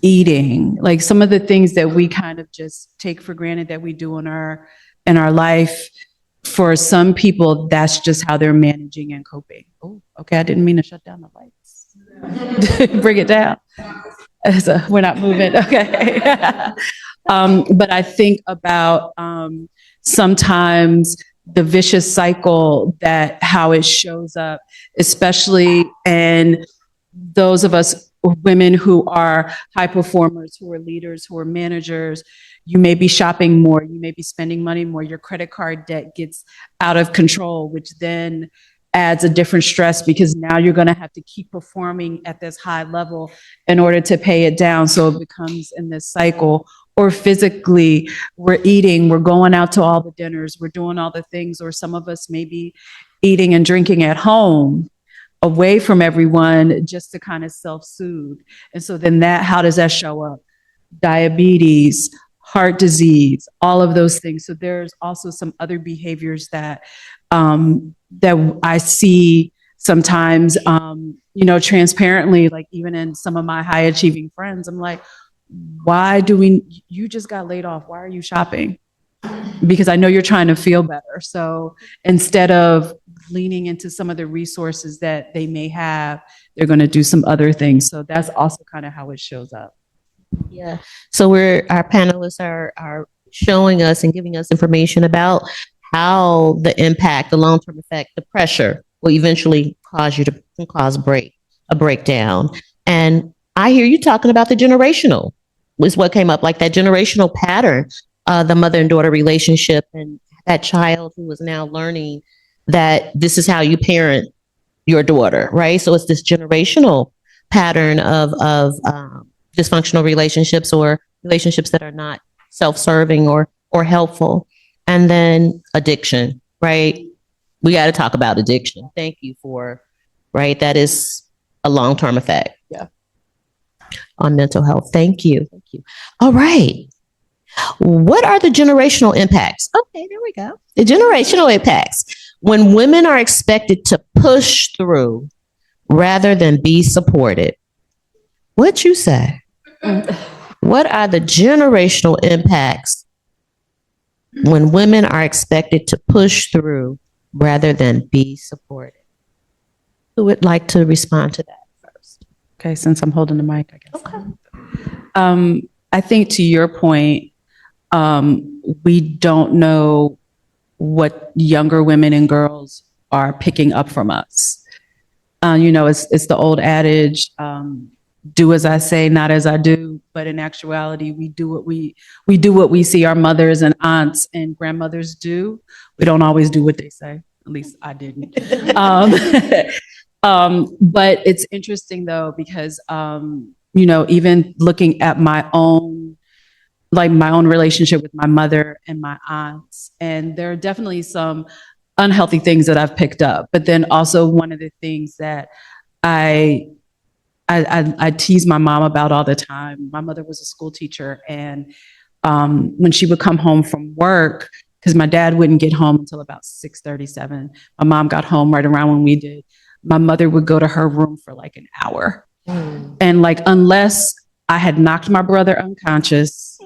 Eating, like some of the things that we kind of just take for granted that we do in our life, for some people, that's just how they're managing and coping. Oh, okay, I didn't mean to shut down the lights. Bring it down. So we're not moving. Okay. But I think about sometimes the vicious cycle, that how it shows up, especially in those of us women who are high performers, who are leaders, who are managers. You may be shopping more, you may be spending money more, your credit card debt gets out of control, which then adds a different stress because now you're going to have to keep performing at this high level in order to pay it down. So it becomes in this cycle. Or physically, we're eating, we're going out to all the dinners, we're doing all the things, or some of us may be eating and drinking at home away from everyone just to kind of self-soothe. And so then how does that show up? Diabetes, heart disease, all of those things. So there's also some other behaviors that that I see sometimes, transparently, like even in some of my high achieving friends, I'm like, you just got laid off. Why are you shopping? Because I know you're trying to feel better. So instead of leaning into some of the resources that they may have, they're going to do some other things. So that's also kind of how it shows up. Yeah. So our panelists are showing us and giving us information about how the impact, the long-term effect, the pressure will eventually cause a breakdown. And I hear you talking about the generational, was what came up, like that generational pattern, the mother and daughter relationship, and that child who is now learning that this is how you parent your daughter, right? So it's this generational pattern of dysfunctional relationships or relationships that are not self-serving or helpful. And then addiction, right? We got to talk about addiction. Thank you right? That is a long-term effect. Yeah. On mental health. Thank you. Thank you. All right. What are the generational impacts? Okay, there we go. The generational impacts. When women are expected to push through rather than be supported. What you say? What are the generational impacts when women are expected to push through rather than be supported? Who would like to respond to that first? Okay, since I'm holding the mic, I guess. Okay. I think to your point, we don't know what younger women and girls are picking up from us. It's the old adage, do as I say, not as I do. But in actuality, we do what we see our mothers and aunts and grandmothers do. We don't always do what they say. At least I didn't. But it's interesting though, because, even looking at my own relationship with my mother and my aunts, and there are definitely some unhealthy things that I've picked up. But then also one of the things that I tease my mom about all the time. My mother was a school teacher, and when she would come home from work, because my dad wouldn't get home until about 6:37, my mom got home right around when we did. my mother would go to her room for like an hour. And like, unless I had knocked my brother unconscious,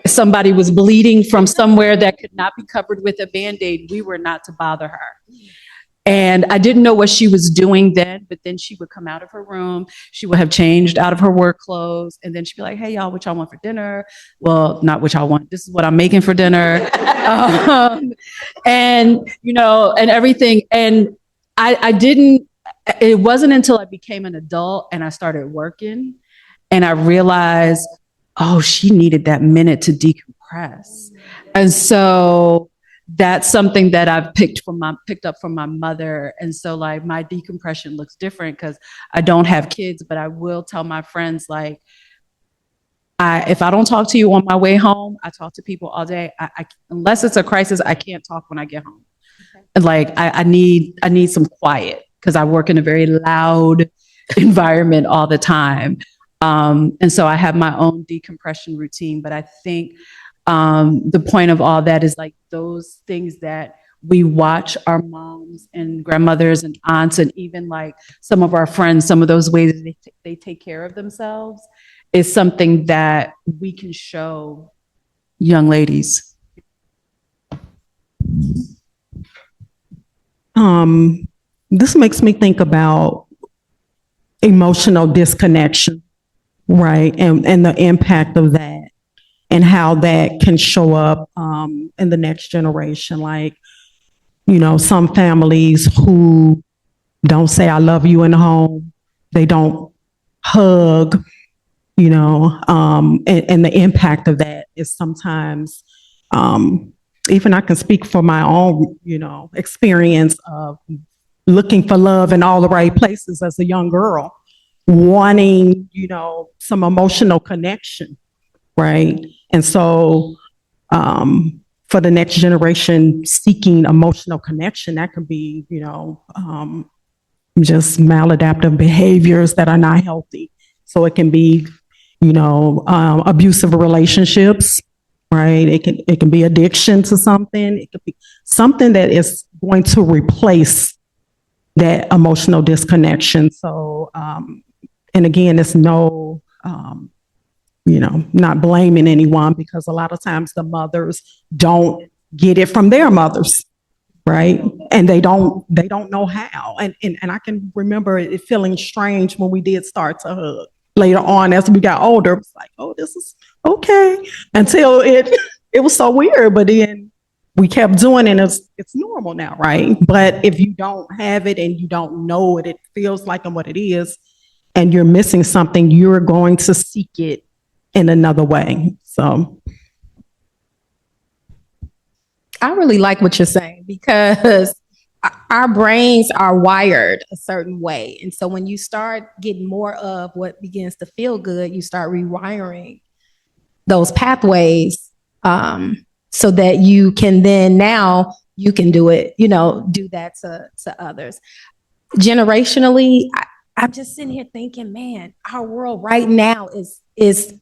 somebody was bleeding from somewhere that could not be covered with a Band-Aid, we were not to bother her. And I didn't know what she was doing then, but then she would come out of her room. She would have changed out of her work clothes. And then she'd be like, hey, y'all, what y'all want for dinner? Well, not what y'all want. This is what I'm making for dinner. And, you know, and everything. And it wasn't until I became an adult and I started working and I realized, oh, she needed that minute to decompress. And so that's something that I've picked up from my mother. And so like my decompression looks different because I don't have kids, but I will tell my friends, like, if I don't talk to you on my way home, I talk to people all day. Unless it's a crisis, I can't talk when I get home. Okay. Like I need some quiet because I work in a very loud environment all the time. And so I have my own decompression routine, but I think the point of all that is like those things that we watch our moms and grandmothers and aunts and even like some of our friends, some of those ways they take care of themselves is something that we can show young ladies. This makes me think about emotional disconnection, right? And the impact of that and how that can show up in the next generation. Like, you know, some families who don't say I love you in the home, they don't hug, you know, and the impact of that is sometimes, even I can speak for my own, you know, experience of looking for love in all the right places as a young girl, wanting, you know, some emotional connection, right? And so for the next generation seeking emotional connection, that could be, you know, just maladaptive behaviors that are not healthy. So it can be, you know, abusive relationships, right? It can be addiction to something. It could be something that is going to replace that emotional disconnection. So, and again, it's no, you know, not blaming anyone because a lot of times the mothers don't get it from their mothers, right? And they don't know how. And I can remember it feeling strange when we did start to hug. Later on, as we got older, it was like, oh, this is okay. Until it was so weird, but then we kept doing it. It's normal now, right? But if you don't have it and you don't know what it feels like and what it is, and you're missing something, you're going to seek it in another way. So I really like what you're saying because our brains are wired a certain way. And so when you start getting more of what begins to feel good, you start rewiring those pathways so that you can then now you can do it, you know, do that to others. Generationally, I'm just sitting here thinking, man, our world right now is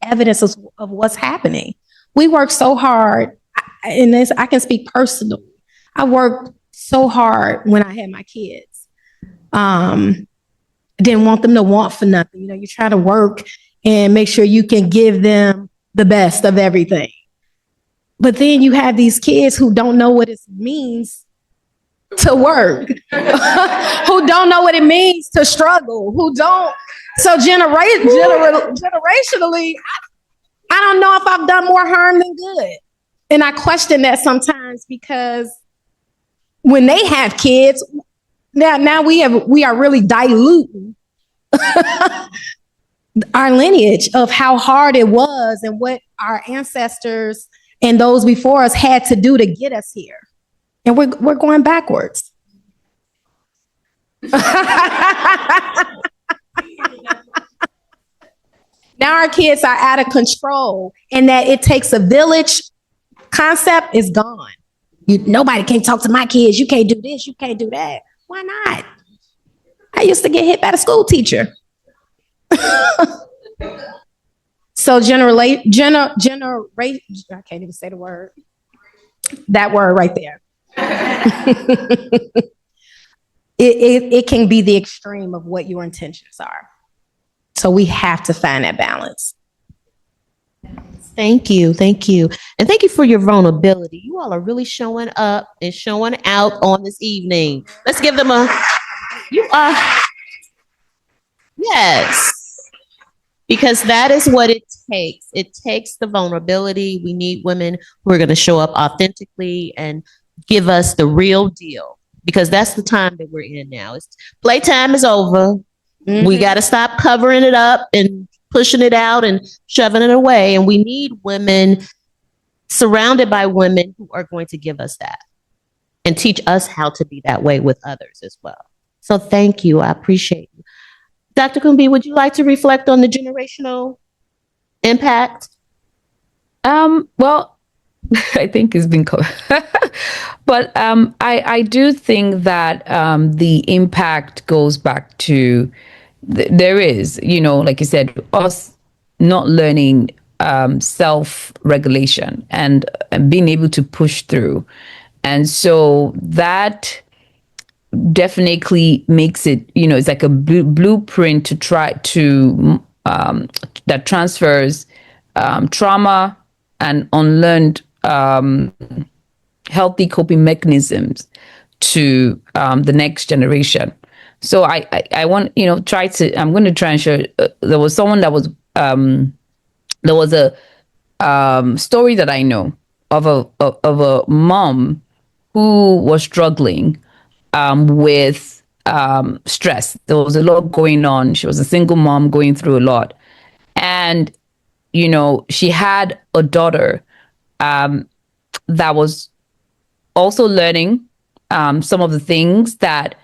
evidence of what's happening. We work so hard, and this I can speak personally. I worked so hard when I had my kids. Didn't want them to want for nothing. You know, you try to work and make sure you can give them the best of everything. But then you have these kids who don't know what it means to work, who don't know what it means to struggle, who don't. So generationally, I don't know if I've done more harm than good. And I question that sometimes because when they have kids, now we are really diluting our lineage of how hard it was and what our ancestors and those before us had to do to get us here. And we're going backwards. Now our kids are out of control, and that it takes a village concept is gone. Nobody can talk to my kids. You can't do this. You can't do that. Why not? I used to get hit by the school teacher. So I can't even say the word. That word right there. it can be the extreme of what your intentions are. So we have to find that balance. Thank you. Thank you. And thank you for your vulnerability. You all are really showing up and showing out on this evening. Let's give them a, you are, yes. Because that is what it takes. It takes the vulnerability. We need women who are going to show up authentically and give us the real deal. Because that's the time that we're in now. It's playtime is over. We got to stop covering it up and pushing it out and shoving it away. And we need women surrounded by women who are going to give us that and teach us how to be that way with others as well. So thank you. I appreciate you. Dr. Kumbi, would you like to reflect on the generational impact? Well, I think it's been covered. But I do think that the impact goes back to there is, like you said, us not learning self-regulation and being able to push through. And so that definitely makes it, it's like a blueprint to try to, that transfers trauma and unlearned healthy coping mechanisms to the next generation. So I want, I'm going to try and show, there was someone that was, there was a story that I know of a mom who was struggling with stress. There was a lot going on. She was a single mom going through a lot. And, she had a daughter that was also learning some of the things that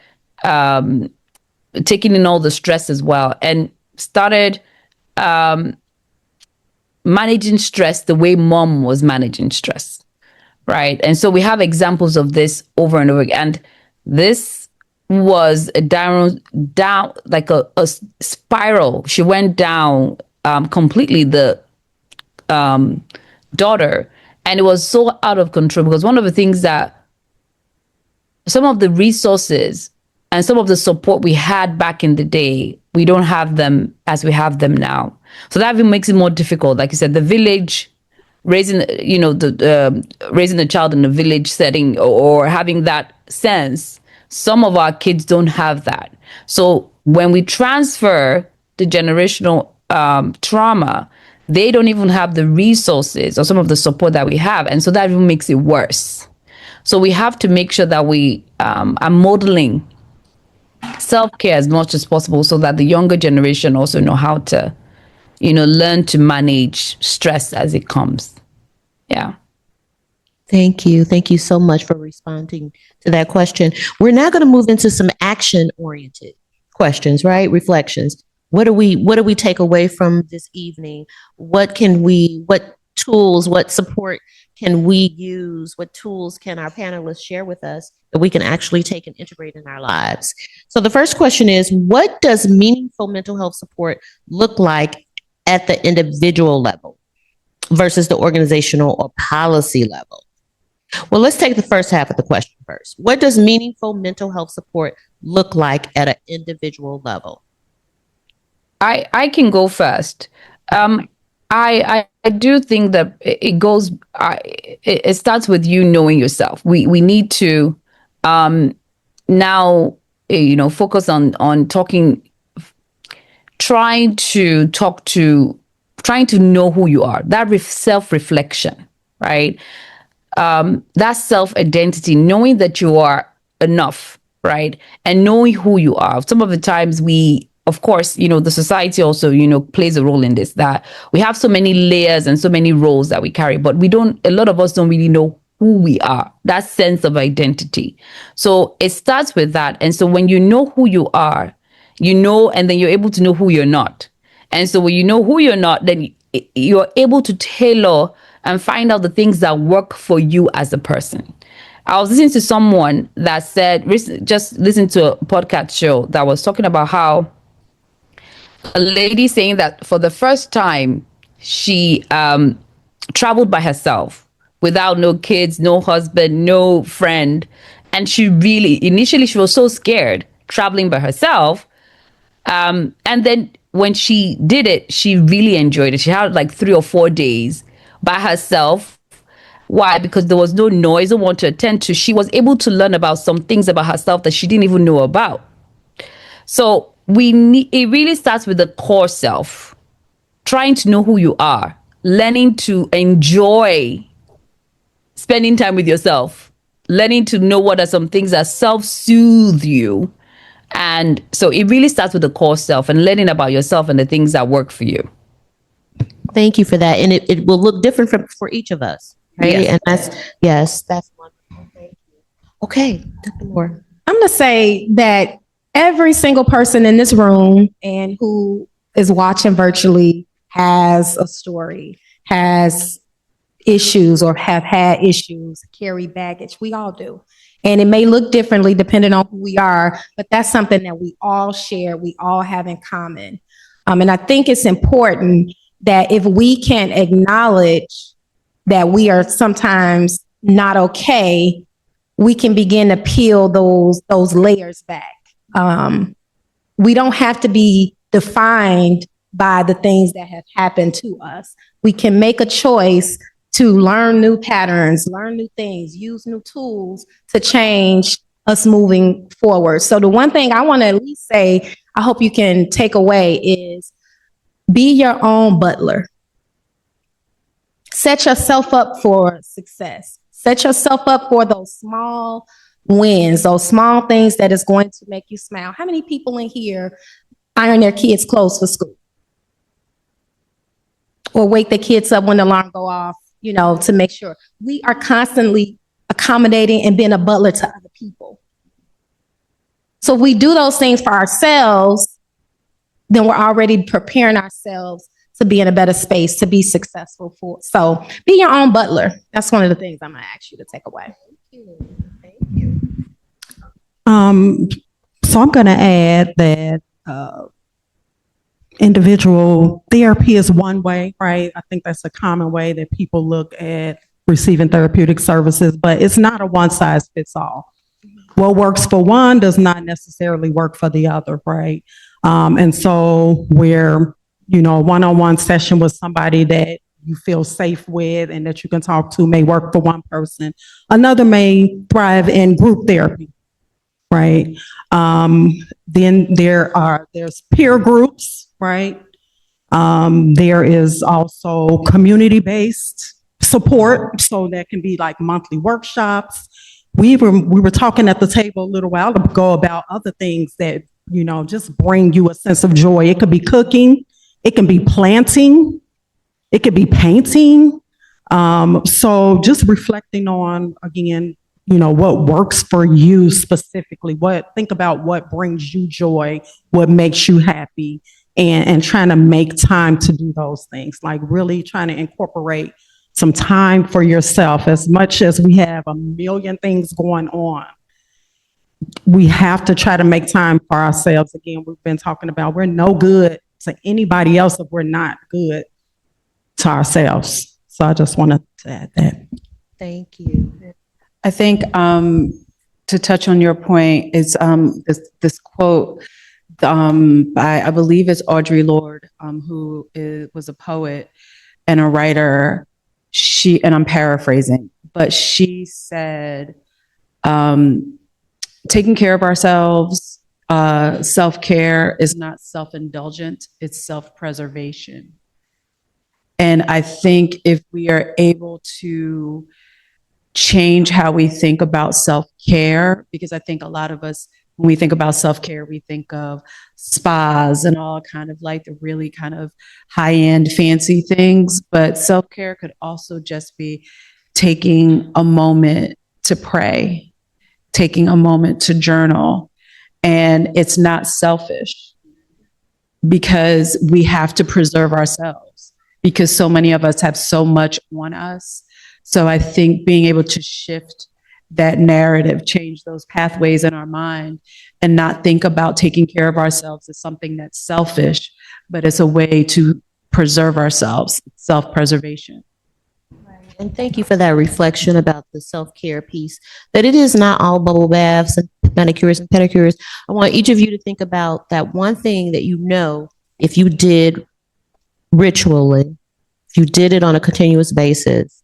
taking in all the stress as well, and started managing stress the way mom was managing stress, right? And so we have examples of this over and over again. And this was a down like a spiral. She went down completely, the daughter, and it was so out of control because one of the things that some of the resources and some of the support we had back in the day, we don't have them as we have them now. So that even makes it more difficult. Like you said, the village, raising, raising a child in a village setting or having that sense, some of our kids don't have that. So when we transfer the generational trauma, they don't even have the resources or some of the support that we have. And so that even makes it worse. So we have to make sure that we are modeling self-care as much as possible so that the younger generation also know how to, learn to manage stress as it comes. Yeah. Thank you. Thank you so much for responding to that question. We're now going to move into some action-oriented questions, right? Reflections. What do we take away from this evening? What tools, what support can we use? What tools can our panelists share with us that we can actually take and integrate in our lives? So the first question is, what does meaningful mental health support look like at the individual level versus the organizational or policy level? Well, let's take the first half of the question first. What does meaningful mental health support look like at an individual level? I can go first. I do think that it starts with you knowing yourself. We need to now focus on trying to know who you are. That self-reflection, right? That self-identity, knowing that you are enough, right? And knowing who you are. Some of the times of course, the society also, plays a role in this, that we have so many layers and so many roles that we carry, but a lot of us don't really know who we are, that sense of identity. So it starts with that. And so when you know who you are, and then you're able to know who you're not. And so when you know who you're not, then you're able to tailor and find out the things that work for you as a person. I was listening to someone that said, just listen to a podcast show that was talking about how a lady saying that for the first time, she traveled by herself without no kids, no husband, no friend. And initially, she was so scared traveling by herself. And then when she did it, she really enjoyed it. She had like 3 or 4 days by herself. Why? Because there was no noise, no one to attend to. She was able to learn about some things about herself that she didn't even know about. So it really starts with the core self, trying to know who you are, learning to enjoy spending time with yourself, learning to know what are some things that self-soothe you. And so it really starts with the core self and learning about yourself and the things that work for you. Thank you for that. And it will look different for each of us, right? Yes. And that's wonderful. Thank you. Okay, Dr. Moore. I'm going to say that every single person in this room and who is watching virtually has a story, has issues or have had issues, carry baggage. We all do. And it may look differently depending on who we are, but that's something that we all share, we all have in common. And I think it's important that if we can acknowledge that we are sometimes not okay, we can begin to peel those layers back. We don't have to be defined by the things that have happened to us. We can make a choice to learn new patterns, learn new things, use new tools to change us moving forward. So the one thing I want to at least say, I hope you can take away is be your own butler. Set yourself up for success. Set yourself up for those small wins, those small things that is going to make you smile. How many people in here iron their kids' clothes for school? Or wake their kids up when the alarm go off, to make sure. We are constantly accommodating and being a butler to other people. So if we do those things for ourselves, then we're already preparing ourselves to be in a better space, to be successful for. So be your own butler. That's one of the things I'm going to ask you to take away. Thank you. So I'm going to add that individual therapy is one way, right? I think that's a common way that people look at receiving therapeutic services, but it's not a one size fits all. What works for one does not necessarily work for the other, right? And so where, one-on-one session with somebody that you feel safe with and that you can talk to may work for one person. Another may thrive in group therapy, right? Then there's peer groups, right? There is also community-based support, so that can be like monthly workshops. We were talking at the table a little while ago about other things that just bring you a sense of joy. It could be cooking, it can be planting, it could be painting. So just reflecting on again, what works for you specifically. Think about what brings you joy, what makes you happy, and trying to make time to do those things. Like really trying to incorporate some time for yourself. As much as we have a million things going on, we have to try to make time for ourselves. Again, we've been talking about we're no good to anybody else if we're not good to ourselves. So I just wanted to add that. Thank you. I think to touch on your point is this quote by, I believe it's Audre Lorde, who was a poet and a writer. And I'm paraphrasing, but she said, taking care of ourselves, self-care is not self-indulgent, it's self-preservation. And I think if we are able to change how we think about self-care, because I think a lot of us, when we think about self-care, we think of spas and all kind of like the really kind of high-end fancy things, but self-care could also just be taking a moment to pray, taking a moment to journal. And it's not selfish because we have to preserve ourselves because so many of us have so much on us. So I think being able to shift that narrative, change those pathways in our mind, and not think about taking care of ourselves as something that's selfish, but it's a way to preserve ourselves, self-preservation. And thank you for that reflection about the self-care piece, that it is not all bubble baths and manicures and pedicures. I want each of you to think about that one thing that you know, if you did ritually, if you did it on a continuous basis,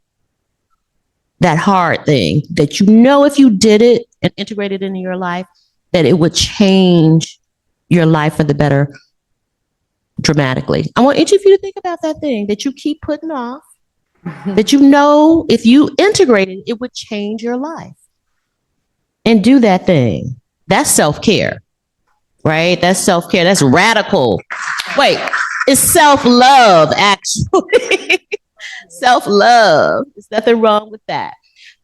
that hard thing that you know if you did it and integrated it into your life, that it would change your life for the better dramatically. I want each of you to think about that thing that you keep putting off, that you know if you integrated it would change your life. And do that thing. That's self-care, right? That's self-care. That's radical. Wait, it's self-love, actually. Self-love. There's nothing wrong with that.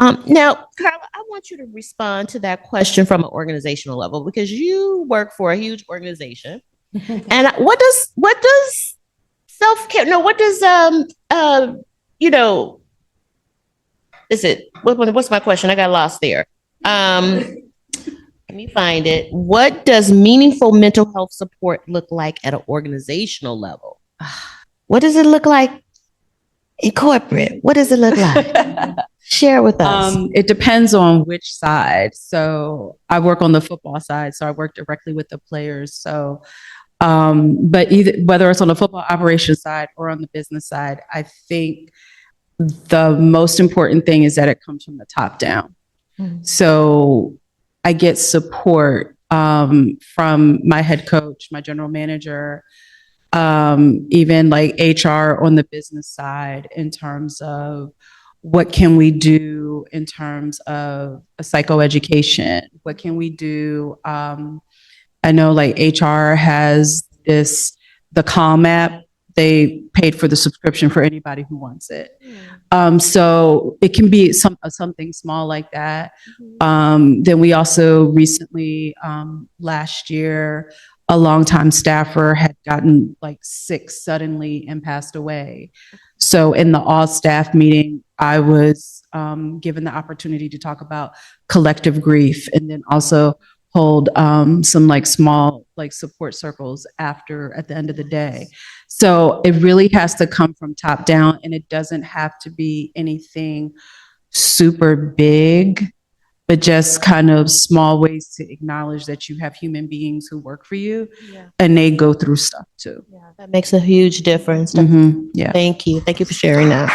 Now, Carla, I want you to respond to that question from an organizational level because you work for a huge organization. And what does self-care, no, what does, is it, what's my question? I got lost there. Let me find it. What does meaningful mental health support look like at an organizational level? What does it look like in corporate? What does it look like? Share with us. It depends on which side. So I work on the football side, so I work directly with the players. So, but whether it's on the football operations side or on the business side, I think the most important thing is that it comes from the top down. Mm-hmm. So I get support from my head coach, my general manager, even like HR on the business side in terms of what can we do in terms of a psychoeducation? What can we do? I know like HR has the Calm app. They paid for the subscription for anybody who wants it. So it can be something small like that. Then we also recently, last year, a longtime staffer had gotten like sick suddenly and passed away. So in the all staff meeting, I was given the opportunity to talk about collective grief and then also hold some like small like support circles at the end of the day. So it really has to come from top down, and it doesn't have to be anything super big, but just kind of small ways to acknowledge that you have human beings who work for you, and they go through stuff too. Yeah, that makes a huge difference. Mm-hmm. Yeah. Thank you. Thank you for sharing that.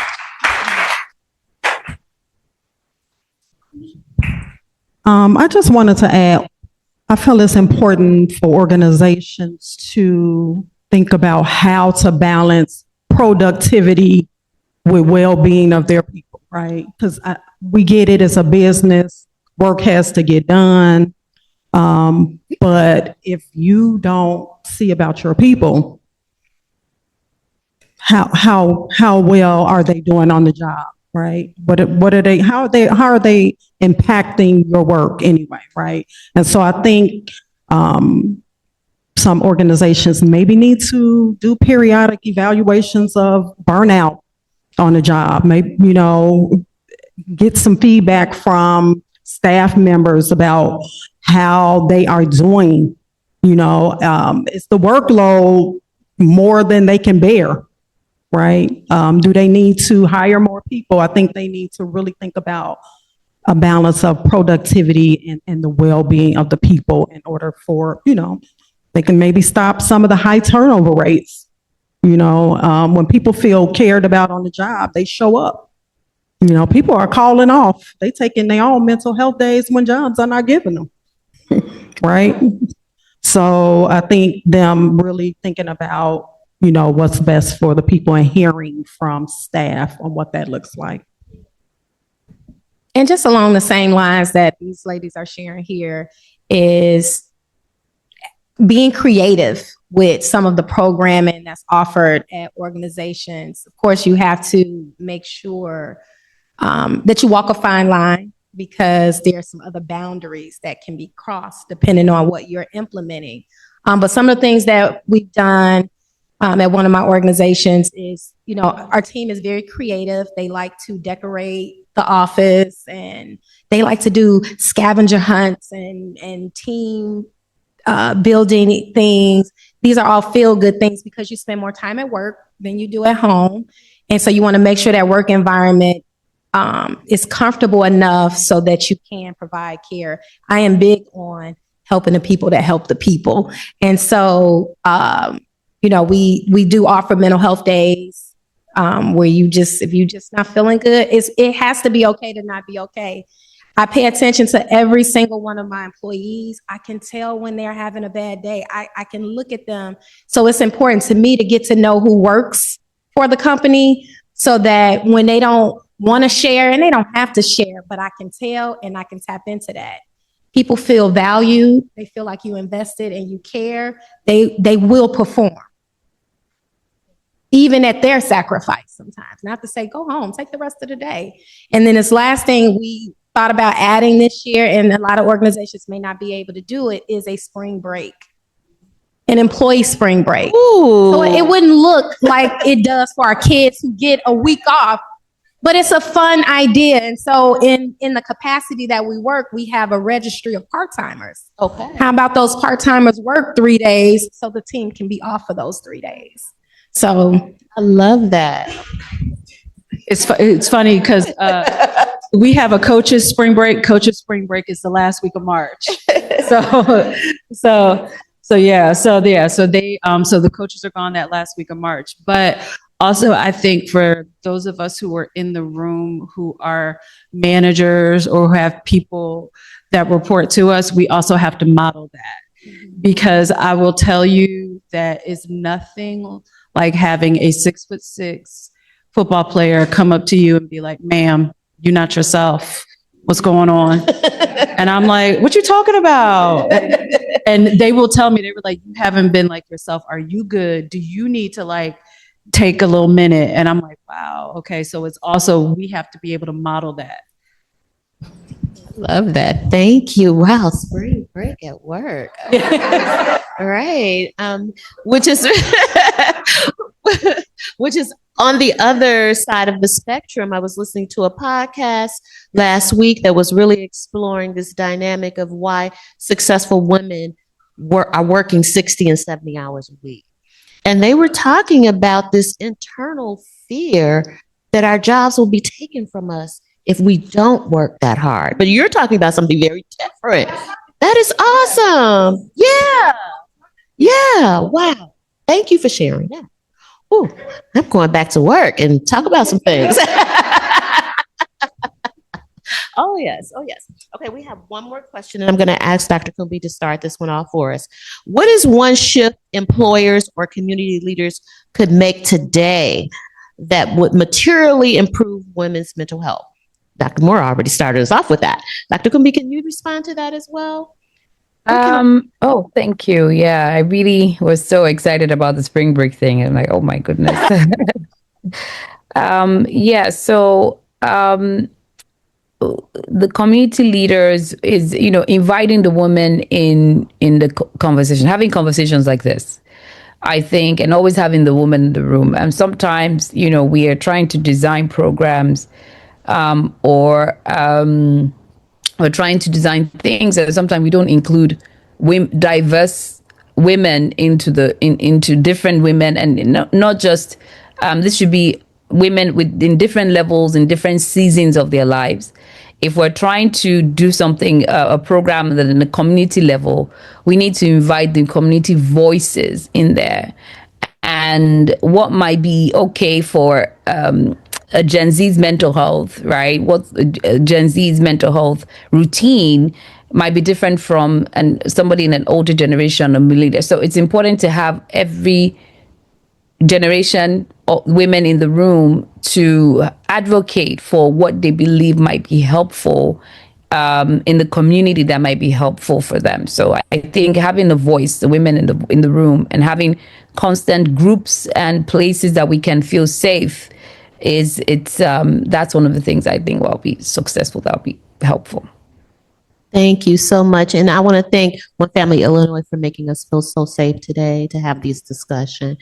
I just wanted to add, I feel it's important for organizations to think about how to balance productivity with well-being of their people, right? Because we get it as a business, work has to get done. But if you don't see about your people, how well are they doing on the job, right? How are they impacting your work anyway, right? And so I think some organizations maybe need to do periodic evaluations of burnout on the job. Maybe, get some feedback from staff members about how they are doing. Is the workload more than they can bear, right? Do they need to hire more people? I think they need to really think about a balance of productivity and the well-being of the people in order for, they can maybe stop some of the high turnover rates. When people feel cared about on the job, they show up. People are calling off. They taking their own mental health days when jobs are not giving them, right? So I think them really thinking about, what's best for the people and hearing from staff on what that looks like. And just along the same lines that these ladies are sharing here is being creative with some of the programming that's offered at organizations. Of course, you have to make sure that you walk a fine line because there are some other boundaries that can be crossed depending on what you're implementing. But some of the things that we've done at one of my organizations is, our team is very creative. They like to decorate the office and they like to do scavenger hunts and team building things. These are all feel good things because you spend more time at work than you do at home. And so you want to make sure that work environment is comfortable enough so that you can provide care. I am big on helping the people that help the people. And so, we do offer mental health days where if you just not feeling good, it has to be okay to not be okay. I pay attention to every single one of my employees. I can tell when they're having a bad day. I can look at them. So it's important to me to get to know who works for the company so that when they don't want to share, and they don't have to share, but I can tell and I can tap into that. People feel valued. They feel like you invested and you care. They will perform, even at their sacrifice sometimes. Not to say, go home, take the rest of the day. And then this last thing we thought about adding this year, and a lot of organizations may not be able to do it, is a spring break, an employee spring break. Ooh. So it wouldn't look like it does for our kids who get a week off, but it's a fun idea. And so in the capacity that we work, we have a registry of part-timers. Okay. How about those part-timers work 3 days so the team can be off for those 3 days? So I love that. It's funny because we have a coaches spring break. Coaches spring break is the last week of March. So the coaches are gone that last week of March. But also, I think for those of us who are in the room who are managers or who have people that report to us, we also have to model that. Because I will tell you that it's nothing like having a 6'6" football player come up to you and be like, ma'am, you're not yourself. What's going on? And I'm like, what you talking about? And they will tell me, they were like, you haven't been like yourself. Are you good? Do you need to take a little minute? And I'm like, wow. Okay. So it's also, we have to be able to model that. Love that. Thank you. Wow. Spring break at work. All right. Which is on the other side of the spectrum. I was listening to a podcast last week that was really exploring this dynamic of why successful women are working 60 and 70 hours a week. And they were talking about this internal fear that our jobs will be taken from us if we don't work that hard. But you're talking about something very different. That is awesome. Yeah. Yeah. Wow. Thank you for sharing that. Ooh, I'm going back to work and talk about some things. Oh, yes. Oh, yes. Okay, we have one more question, and I'm going to ask Dr. Kumbi to start this one off for us. What is one shift employers or community leaders could make today that would materially improve women's mental health? Dr. Moore already started us off with that. Dr. Kumbi, can you respond to that as well? Thank you. Yeah, I really was so excited about the spring break thing. I'm like, oh my goodness. The community leaders is, inviting the women in the conversation, having conversations like this, I think, and always having the woman in the room. And sometimes, we are trying to design programs we're trying to design things that sometimes we don't include diverse women into different women, and not just this should be women in different levels, in different seasons of their lives. If we're trying to do something, a program that in a community level, we need to invite the community voices in there. And what might be okay for a Gen Z's mental health, right? What Gen Z's mental health routine might be different from somebody in an older generation or millennial. So it's important to have every generation of women in the room to advocate for what they believe might be helpful in the community, that might be helpful for them. So I think having a voice, the women in the room, and having constant groups and places that we can feel safe that's one of the things I think will be successful, that will be helpful. Thank you so much. And I want to thank One Family Illinois for making us feel so safe today to have these discussions.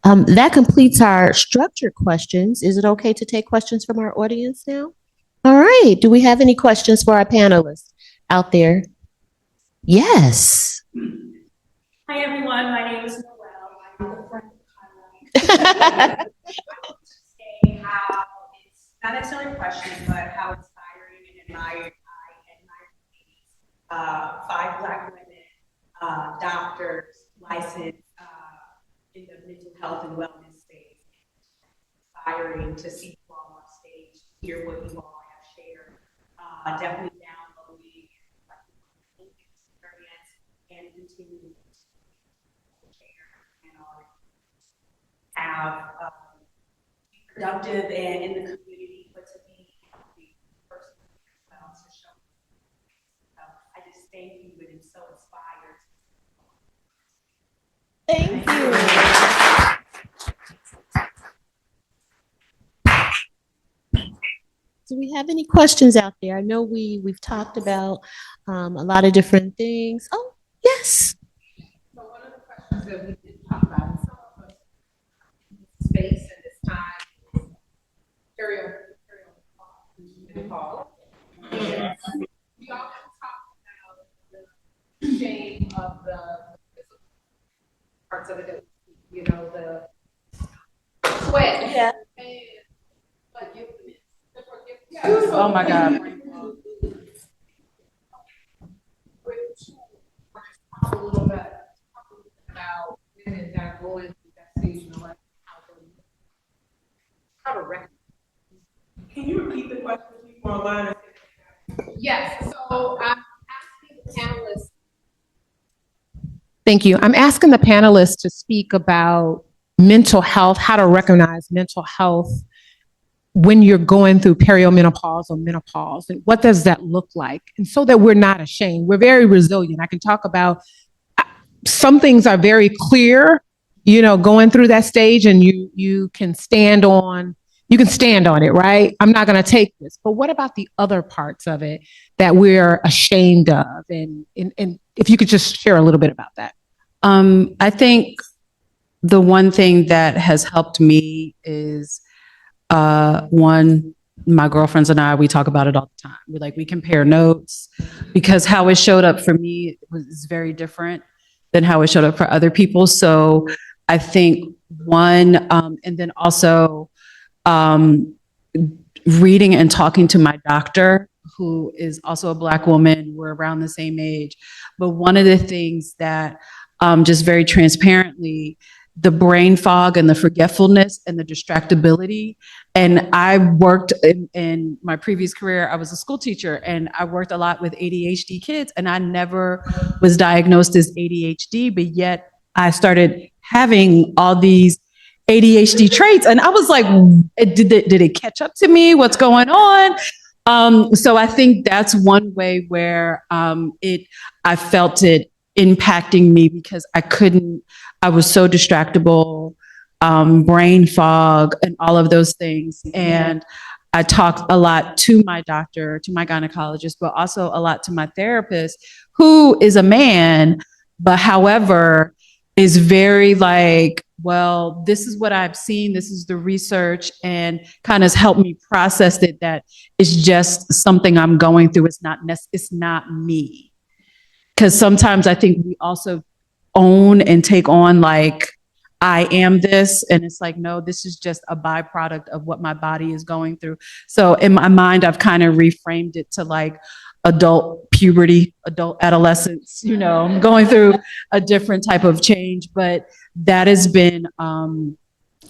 That completes our structured questions. Is it okay to take questions from our audience now? All right. Do we have any questions for our panelists out there? Yes. Hi, everyone. My name is Noelle. I'm the friend of Kyla. How it's not necessarily a question, but health and wellness space. Inspiring to see you all on stage, hear what you all have shared. Definitely downloading experience and continue to share and have be productive and in the community, but to be healthy personally as well. To show. I just thank you, and I'm so inspired. Thank you. Do we have any questions out there? I know we've talked about a lot of different things. Oh, yes. So one of the questions that we did talk about in some of us space and this time is perimenopause. We often talk about the shame of the physical parts of it, you know, the sweat. Yeah. Oh my God. A little bit about women that are going through that stage in life, how to recognize. Can you repeat the question for online? Yes, so I'm asking the panelists. Thank you. I'm asking the panelists to speak about mental health, how to recognize mental health when you're going through perimenopause or menopause, and what does that look like? And so that we're not ashamed. We're very resilient. I can talk about some things are very clear, you know, going through that stage, and you can stand on it, right? I'm not going to take this. But what about the other parts of it that we're ashamed of? And if you could just share a little bit about that. I think the one thing that has helped me is one, my girlfriends and I, we talk about it all the time. We compare notes, because how it showed up for me was very different than how it showed up for other people. So I think one, and then also reading and talking to my doctor, who is also a Black woman. We're around the same age. But one of the things that just very transparently, the brain fog and the forgetfulness and the distractibility. And I worked in my previous career, I was a school teacher, and I worked a lot with ADHD kids, and I never was diagnosed as ADHD, but yet I started having all these ADHD traits. And I was like, did it catch up to me? What's going on? So I think that's one way where I felt it impacting me, because I was so distractible, brain fog, and all of those things. And I talked a lot to my doctor, to my gynecologist, but also a lot to my therapist, who is a man, but however, is very like, well, this is what I've seen, this is the research, and kind of helped me process it, that it's just something I'm going through. It's not me. Because sometimes I think we also own and take on like, I am this, and it's like, no, this is just a byproduct of what my body is going through. So in my mind, I've kind of reframed it to like adult puberty, adult adolescence, you know, I'm going through a different type of change. But that has been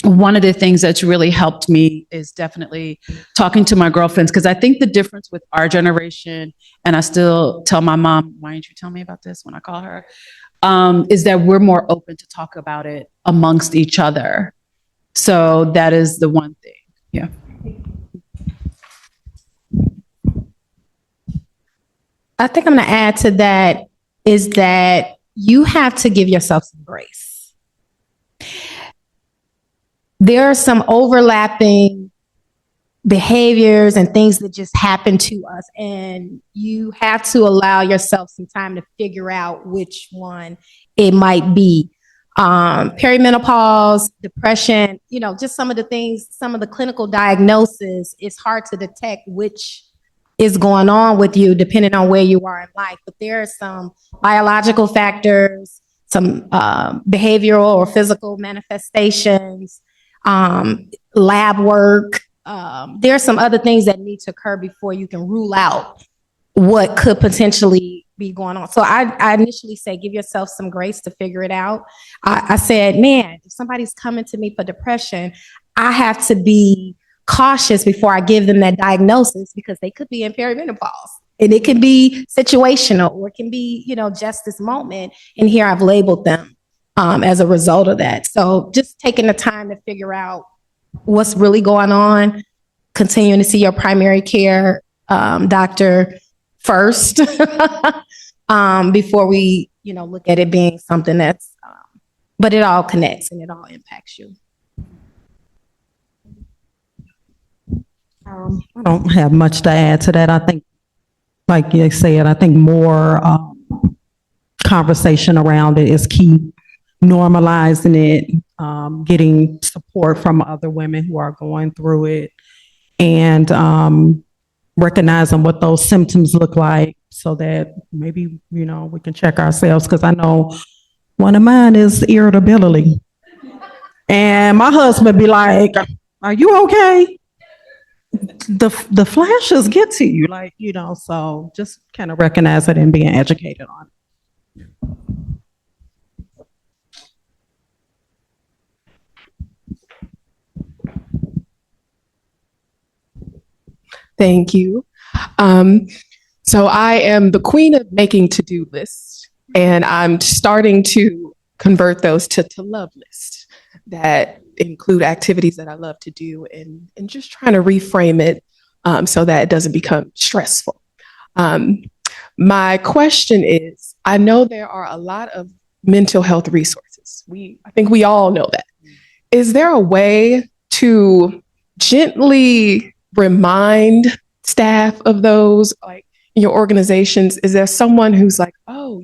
one of the things that's really helped me, is definitely talking to my girlfriends. Because I think the difference with our generation, and I still tell my mom, why didn't you tell me about this when I call her, is that we're more open to talk about it amongst each other. So that is the one thing. Yeah. I think I'm going to add to that is that you have to give yourself some grace. There are some overlapping behaviors and things that just happen to us, and you have to allow yourself some time to figure out which one it might be. Perimenopause, depression, you know, just some of the things, some of the clinical diagnosis, it's hard to detect which is going on with you depending on where you are in life. But there are some biological factors, some behavioral or physical manifestations, lab work. There are some other things that need to occur before you can rule out what could potentially be going on. So I initially said, give yourself some grace to figure it out. I said, man, if somebody's coming to me for depression, I have to be cautious before I give them that diagnosis because they could be in perimenopause. And it can be situational or it can be, just this moment. And here I've labeled them as a result of that. So just taking the time to figure out what's really going on, continuing to see your primary care doctor first before we, look at it being something that's, but it all connects and it all impacts you. I don't have much to add to that. I think, like you said, I think more conversation around it is key. Normalizing it, getting support from other women who are going through it, and recognizing what those symptoms look like so that maybe, we can check ourselves. Because I know one of mine is irritability. And my husband be like, are you okay? The flashes get to you, so just kind of recognize it and being educated on it. Thank you. So I am the queen of making to-do lists, and I'm starting to convert those to love lists that include activities that I love to do and just trying to reframe it so that it doesn't become stressful. My question is, I know there are a lot of mental health resources. I think we all know that. Is there a way to gently remind staff of those, like in your organizations? Is there someone who's like, oh,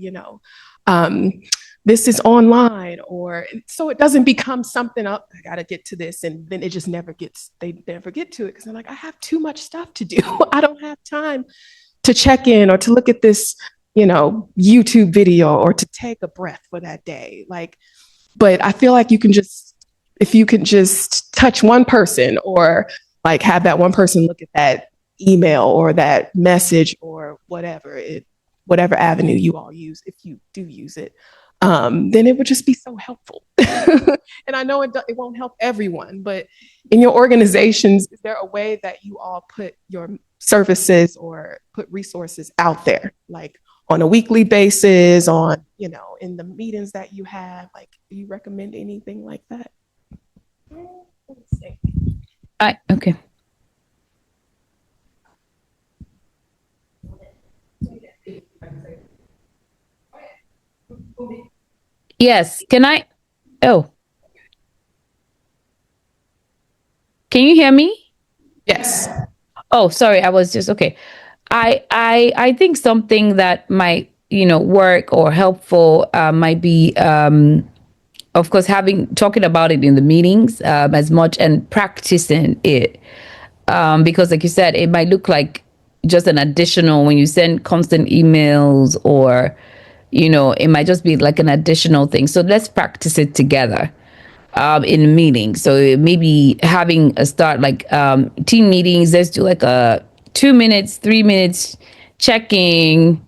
this is online, or so it doesn't become something up, I got to get to this. And then it just they never get to it because they're like, I have too much stuff to do. I don't have time to check in or to look at this, YouTube video or to take a breath for that day. But I feel like if you can just touch one person or like have that one person look at that email or that message or whatever avenue you all use, if you do use it, then it would just be so helpful. And I know it won't help everyone, but in your organizations, is there a way that you all put your services or put resources out there, like on a weekly basis, in the meetings that you have? Like, do you recommend anything like that? Okay. Yes. Oh. Can you hear me? Yes. Oh, sorry. I was just okay. I think something that might, work or helpful might be, of course, talking about it in the meetings as much and practicing it. Because like you said, it might look like just an additional when you send constant emails or, it might just be like an additional thing. So let's practice it together in meetings. So maybe having a start like team meetings, let's do like a 2 minutes, 3 minutes checking.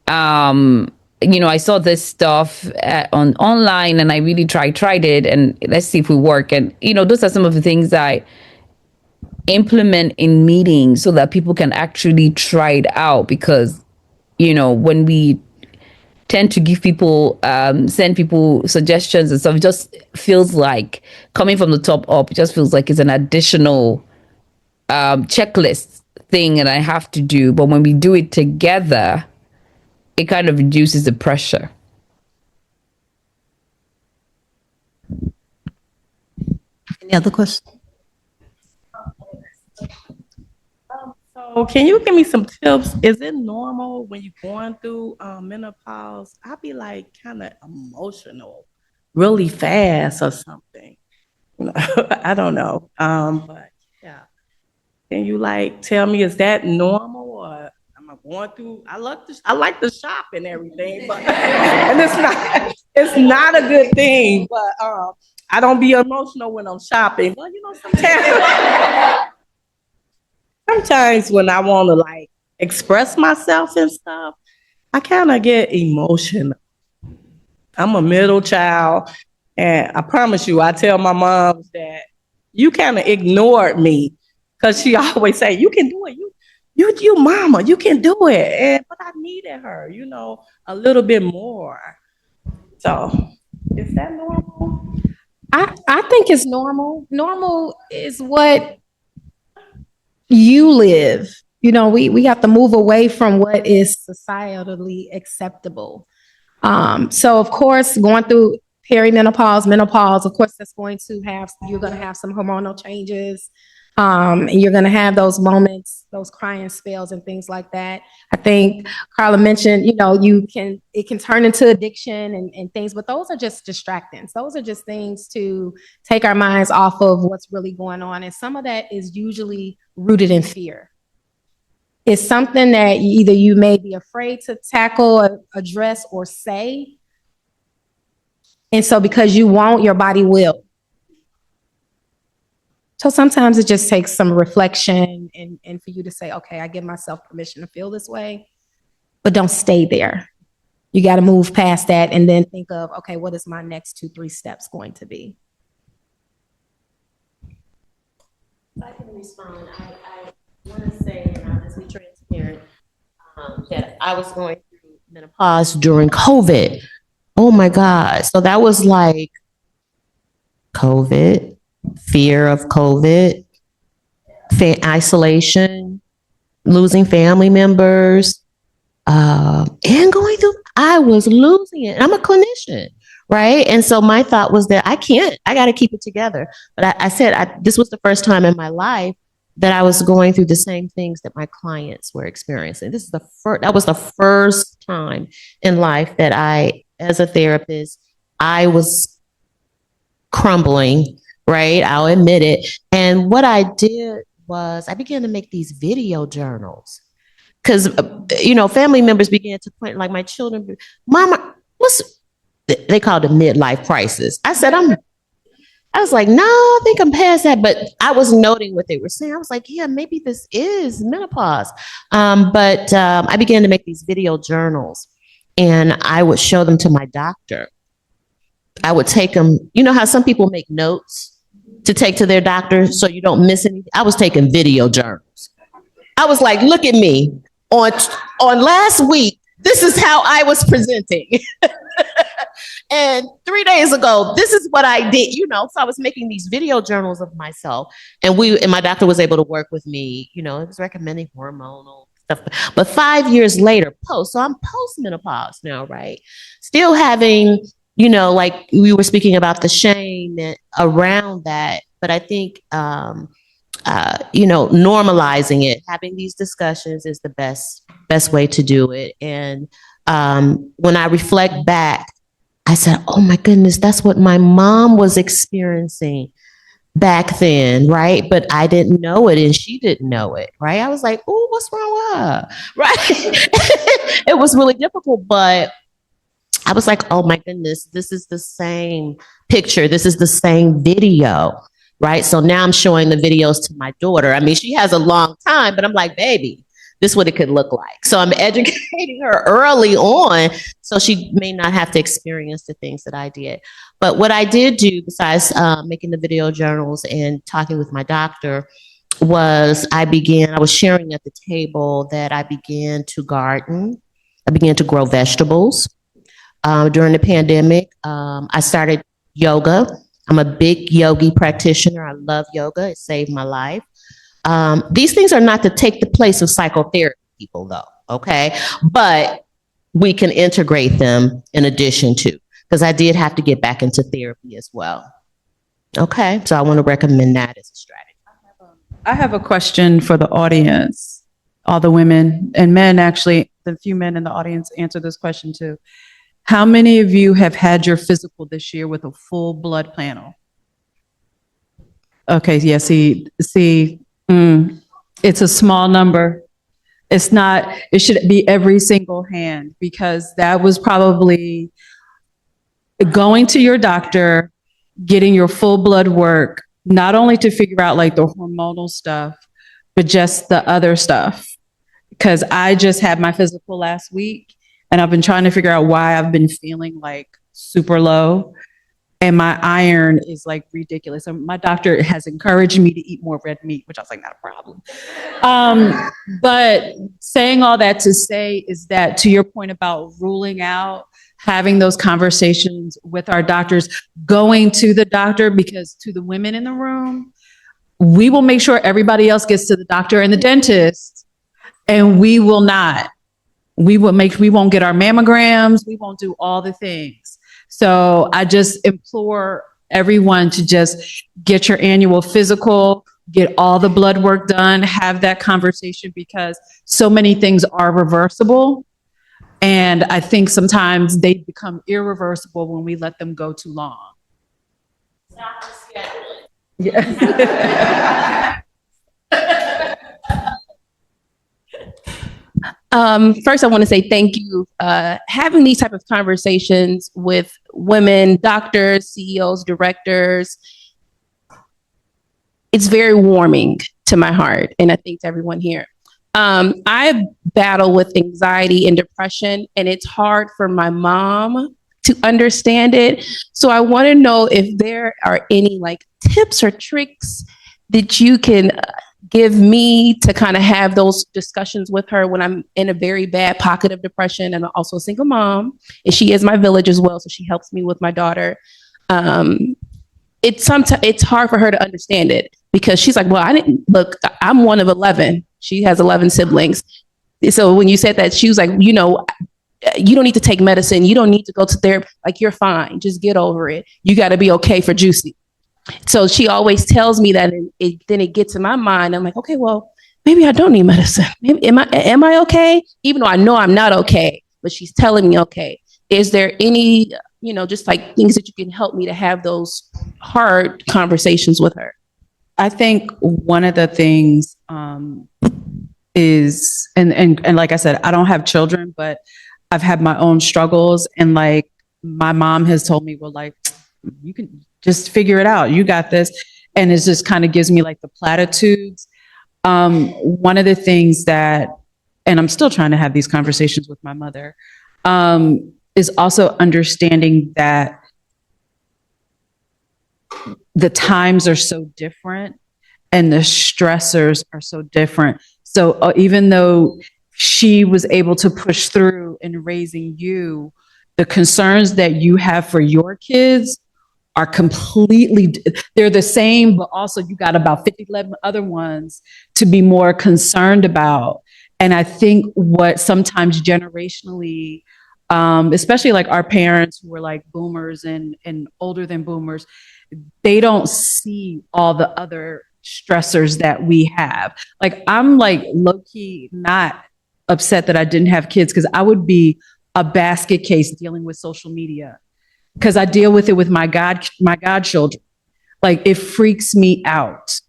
I saw this stuff online and I really tried it and let's see if we work. And, those are some of the things I implement in meetings so that people can actually try it out, because when we tend to give people send people suggestions and stuff, it just feels like coming from the top up, it just feels like it's an additional checklist thing and I have to do. But when we do it together, it kind of reduces the pressure. Any other questions? So can you give me some tips? Is it normal when you're going through menopause? I be like kind of emotional really fast or something. I don't know. But yeah. Can you tell me, is that normal or am I going through? I like to shop and everything, but and it's not a good thing. But I don't be emotional when I'm shopping. Well, sometimes when I want to express myself and stuff, I kind of get emotional. I'm a middle child, and I promise you, I tell my mom that you kind of ignored me because she always say, "You can do it. You, mama, you can do it." And but I needed her, a little bit more. So, is that normal? I think it's normal. Normal is what you live. We have to move away from what is societally acceptable. So of course, going through perimenopause, menopause, of course, you're going to have some hormonal changes. And you're going to have those moments, those crying spells and things like that. I think Carla mentioned, it can turn into addiction and things, but those are just distractants. Those are just things to take our minds off of what's really going on. And some of that is usually rooted in fear. It's something that either you may be afraid to tackle, address, or say. And so because you won't, your body will. So sometimes it just takes some reflection and for you to say, okay, I give myself permission to feel this way, but don't stay there. You got to move past that and then think of, okay, what is my next 2-3 steps going to be? If I can respond, I want to say, and I'll just be transparent, that I was going through menopause during COVID. Oh my God. So that was like COVID, fear of COVID, isolation, losing family members, and I was losing it. I'm a clinician, right? And so my thought was that I got to keep it together. But I said this was the first time in my life that I was going through the same things that my clients were experiencing. That was the first time in life that as a therapist, I was crumbling, right? I'll admit it. And what I did was I began to make these video journals because, family members began to point, like my children, Mama, they called it midlife crisis. I was like, no, I think I'm past that. But I was noting what they were saying. I was like, yeah, maybe this is menopause. But I began to make these video journals and I would show them to my doctor. I would take them, you know how some people make notes to take to their doctor so you don't miss anything? I was taking video journals. I was like, look at me on last week. This is how I was presenting. And 3 days ago, this is what I did, so I was making these video journals of myself and my doctor was able to work with me, it was recommending hormonal stuff, but 5 years later, so I'm post-menopause now, right? Still having, like we were speaking about the shame around that, but I think, normalizing it, having these discussions is the best way to do it. And when I reflect back, I said, oh my goodness, that's what my mom was experiencing back then, right? But I didn't know it and she didn't know it, right? I was like, oh, what's wrong with her, right? It was really difficult, but I was like, oh my goodness, this is the same picture. This is the same video, right? So now I'm showing the videos to my daughter. I mean, she has a long time, but I'm like, baby, this is what it could look like. So I'm educating her early on so she may not have to experience the things that I did. But what I did do besides making the video journals and talking with my doctor was I was sharing at the table that I began to garden. I began to grow vegetables. During the pandemic, I started yoga. I'm a big yogi practitioner. I love yoga. It saved my life. These things are not to take the place of psychotherapy, people, though, okay? But we can integrate them in addition to, because I did have to get back into therapy as well. Okay, so I want to recommend that as a strategy. I have a question for the audience, all the women and men, actually, the few men in the audience answer this question too. How many of you have had your physical this year with a full blood panel? Okay, yeah, see, it's a small number. It should be every single hand because that was probably going to your doctor, getting your full blood work, not only to figure out like the hormonal stuff, but just the other stuff. Because I just had my physical last week And I've been trying to figure out why I've been feeling like super low. And my iron is like ridiculous. So my doctor has encouraged me to eat more red meat, which I was like, not a problem. But saying all that to say is that, to your point about ruling out, having those conversations with our doctors, going to the doctor, because to the women in the room, we will make sure everybody else gets to the doctor and the dentist, and we will not. We won't get our mammograms. We won't do all the things. So I just implore everyone to just get your annual physical, get all the blood work done, have that conversation, because so many things are reversible. And I think sometimes they become irreversible when we let them go too long. Yeah. First, I want to say thank you. Having these type of conversations with women, doctors, CEOs, directors, it's very warming to my heart, and I think to everyone here. I battle with anxiety and depression, and it's hard for my mom to understand it. So I want to know if there are any like tips or tricks that you can give me to kind of have those discussions with her when I'm in a very bad pocket of depression. And I'm also a single mom, and she is my village as well, so she helps me with my daughter. It's hard for her to understand it, because she's like, well, I didn't look, I'm one of 11. She has 11 siblings. So when you said that, she was like, you know, you don't need to take medicine. You don't need to go to therapy. Like, you're fine. Just get over it. You got to be okay for Juicy. So she always tells me that, and then it gets in my mind. I'm like, okay, well, maybe I don't need medicine. Maybe, am I okay? Even though I know I'm not okay, but she's telling me okay. Is there any, you know, just like things that you can help me to have those hard conversations with her? I think one of the things is, and like I said, I don't have children, but I've had my own struggles. And like, my mom has told me, well, like, you can just figure it out. You got this. And it just kind of gives me like the platitudes. One of the things that, and I'm still trying to have these conversations with my mother, is also understanding that the times are so different and the stressors are so different. So even though she was able to push through in raising you, the concerns that you have for your kids are completely, they're the same, but also you got about 50 other ones to be more concerned about. And I think what sometimes generationally, especially like our parents who were like boomers and older than boomers, they don't see all the other stressors that we have. Like, I'm like low-key not upset that I didn't have kids, because I would be a basket case dealing with social media, because I deal with it with my godchildren. Like, it freaks me out.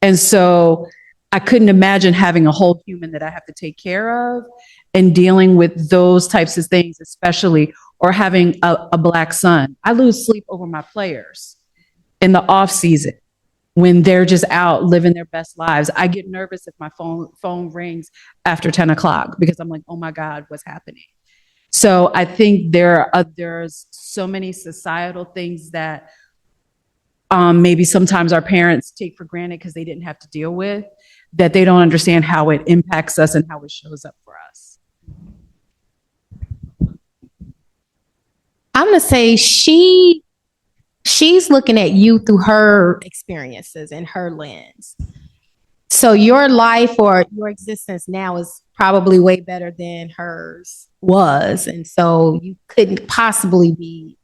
And so I couldn't imagine having a whole human that I have to take care of and dealing with those types of things, especially, or having a Black son. I lose sleep over my players in the off season when they're just out living their best lives. I get nervous if my phone rings after 10 o'clock, because I'm like, oh my God, what's happening? So I think there's so many societal things that maybe sometimes our parents take for granted because they didn't have to deal with, that they don't understand how it impacts us and how it shows up for us. I'm going to say she's looking at you through her experiences and her lens. So your life or your existence now is probably way better than hers was. And so you couldn't possibly be,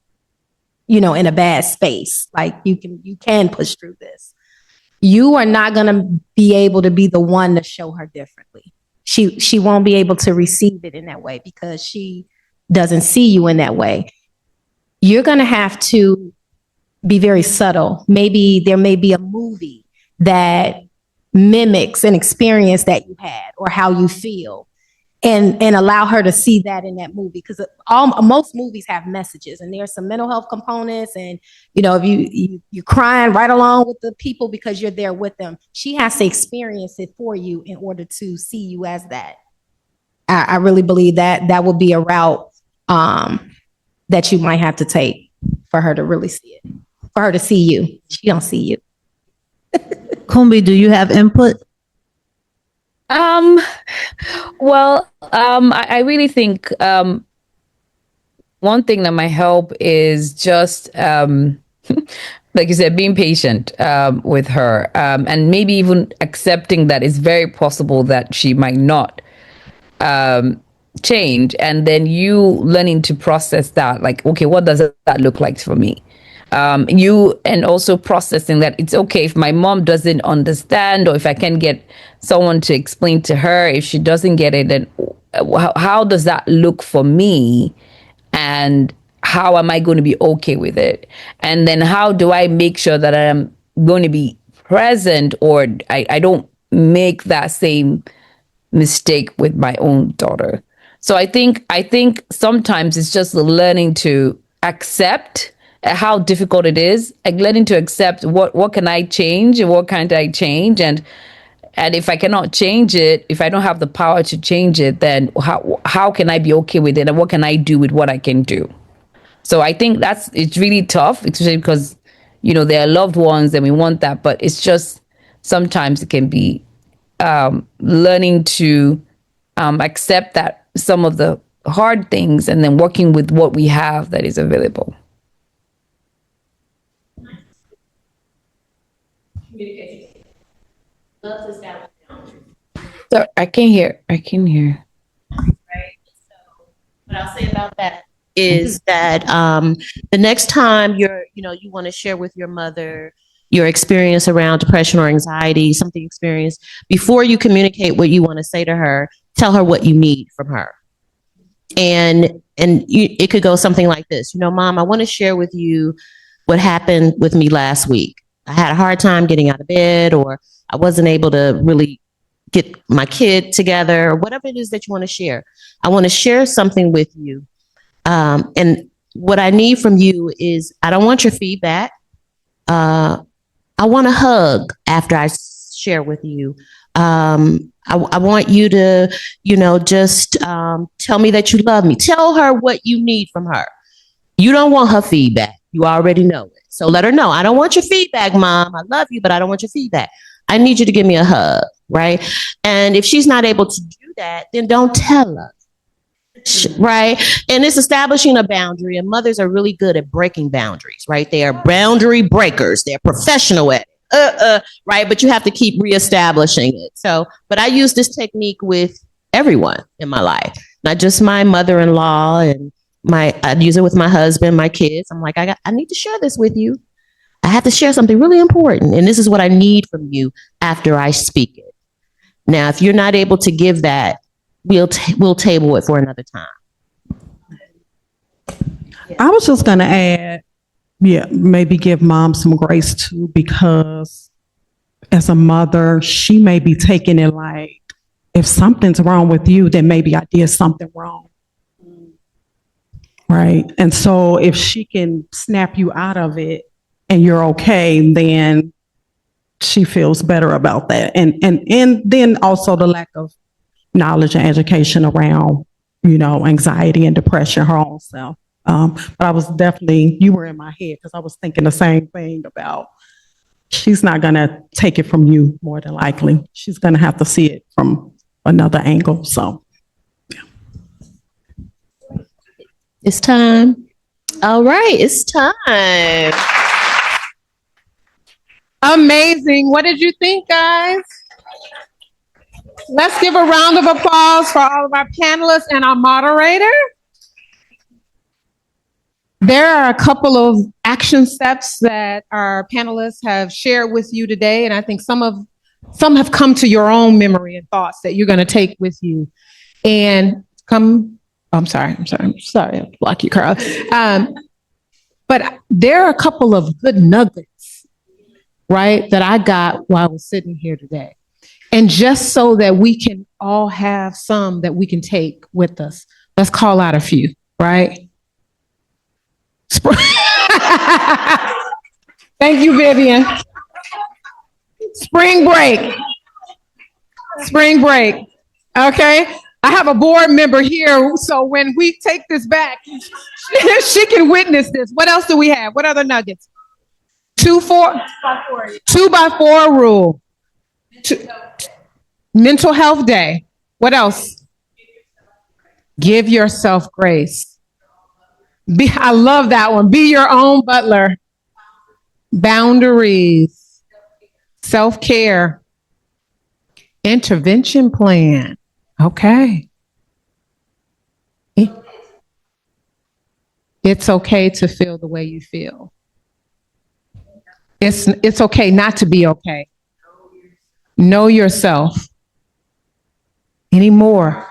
you know, in a bad space. Like, you can push through this. You are not going to be able to be the one to show her differently. She won't be able to receive it in that way, because she doesn't see you in that way. You're going to have to be very subtle. Maybe there may be a movie that mimics an experience that you had or how you feel, and allow her to see that in that movie, because most movies have messages, and there's some mental health components, and you know, if you're crying right along with the people because you're there with them, she has to experience it for you in order to see you as that. I really believe that that would be a route that you might have to take for her to really see it, for her to see you. She don't see you. Kumbi, do you have input? I really think one thing that might help is just like you said, being patient with her, and maybe even accepting that it's very possible that she might not change, and then you learning to process that, like, okay, what does that look like for me? You, and also processing that it's okay if my mom doesn't understand, or if I can get someone to explain to her. If she doesn't get it, then how does that look for me? And how am I going to be okay with it? And then how do I make sure that I'm going to be present, or I don't make that same mistake with my own daughter? So I think sometimes it's just learning to accept how difficult it is, like learning to accept what can I change and what can't I change, and if I cannot change it, if I don't have the power to change it, then how can I be okay with it, and what can I do with what I can do? So I think it's really tough, especially because they are loved ones and we want that, but it's just sometimes it can be learning to accept that some of the hard things, and then working with what we have that is available. So I can hear. Right. So what I'll say about that is that the next time you want to share with your mother your experience around depression or anxiety, something experienced, before you communicate what you want to say to her, tell her what you need from her. And it could go something like this. Mom, I want to share with you what happened with me last week. I had a hard time getting out of bed, or I wasn't able to really get my kid together, or whatever it is that you want to share. I want to share something with you. And what I need from you is, I don't want your feedback. I want a hug after I share with you. I want you to, just tell me that you love me. Tell her what you need from her. You don't want her feedback. You already know it. So let her know, I don't want your feedback, Mom. I love you, but I don't want your feedback. I need you to give me a hug, right? And if she's not able to do that, then don't tell her. Right. And it's establishing a boundary, and mothers are really good at breaking boundaries, right? They are boundary breakers. They're professional at it. Right. But you have to keep reestablishing it. So, but I use this technique with everyone in my life, not just my mother-in-law, and I use it with my husband, my kids. I'm like, I need to share this with you. I have to share something really important, and this is what I need from you after I speak it. Now, if you're not able to give that, we'll table it for another time. I was just going to add, maybe give Mom some grace too, because as a mother, she may be taking it like, if something's wrong with you, then maybe I did something wrong. Right. And so if she can snap you out of it and you're okay, then she feels better about that. And then also the lack of knowledge and education around, anxiety and depression, her own self. But I was definitely, you were in my head, because I was thinking the same thing about, she's not going to take it from you, more than likely. She's going to have to see it from another angle. So, yeah. It's time. All right, it's time. Amazing. What did you think, guys? Let's give a round of applause for all of our panelists and our moderator. There are a couple of action steps that our panelists have shared with you today, and I think some have come to your own memory and thoughts that you're going to take with you. And I'm sorry, I block you, Carl. But there are a couple of good nuggets, right, that I got while I was sitting here today. And just so that we can all have some that we can take with us, let's call out a few, right? Thank you, Vivian. Spring break. Okay. I have a board member here, so when we take this back, she can witness this. What else do we have? What other nuggets? 2x4 rule. Mental health day. What else? Give yourself grace. I love that one. Be your own butler. Boundaries. Self-care. Intervention plan. Okay. It's okay to feel the way you feel. It's okay not to be okay. Know yourself. Any more?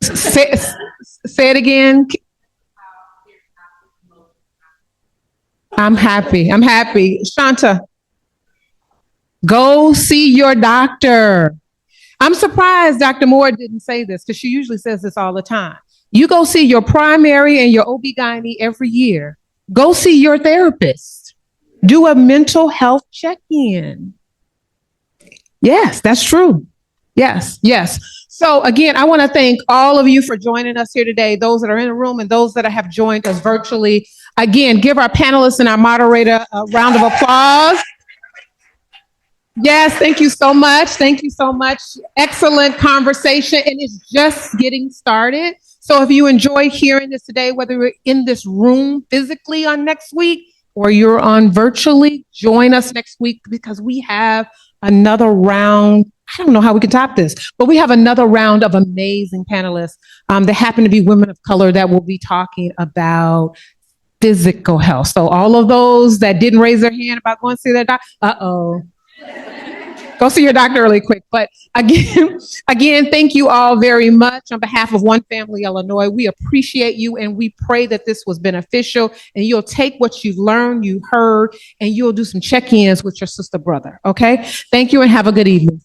Say it again. I'm happy. Shanta, go see your doctor. I'm surprised Dr. Moore didn't say this because she usually says this all the time. You go see your primary and your OB-GYN every year. Go see your therapist. Do a mental health check-in. Yes, that's true. Yes. So again, I want to thank all of you for joining us here today, those that are in the room and those that have joined us virtually. Again, give our panelists and our moderator a round of applause. Yes, thank you so much. Excellent conversation, and it's just getting started. So if you enjoyed hearing this today, whether you're in this room physically on next week or you're on virtually, join us next week because we have another round. I don't know how we can top this, but we have another round of amazing panelists that happen to be women of color that will be talking about physical health. So all of those that didn't raise their hand about going to see their doctor, go see your doctor really quick. But again, thank you all very much. On behalf of One Family Illinois, we appreciate you and we pray that this was beneficial and you'll take what you've learned, you heard, and you'll do some check-ins with your sister brother. Okay? Thank you and have a good evening.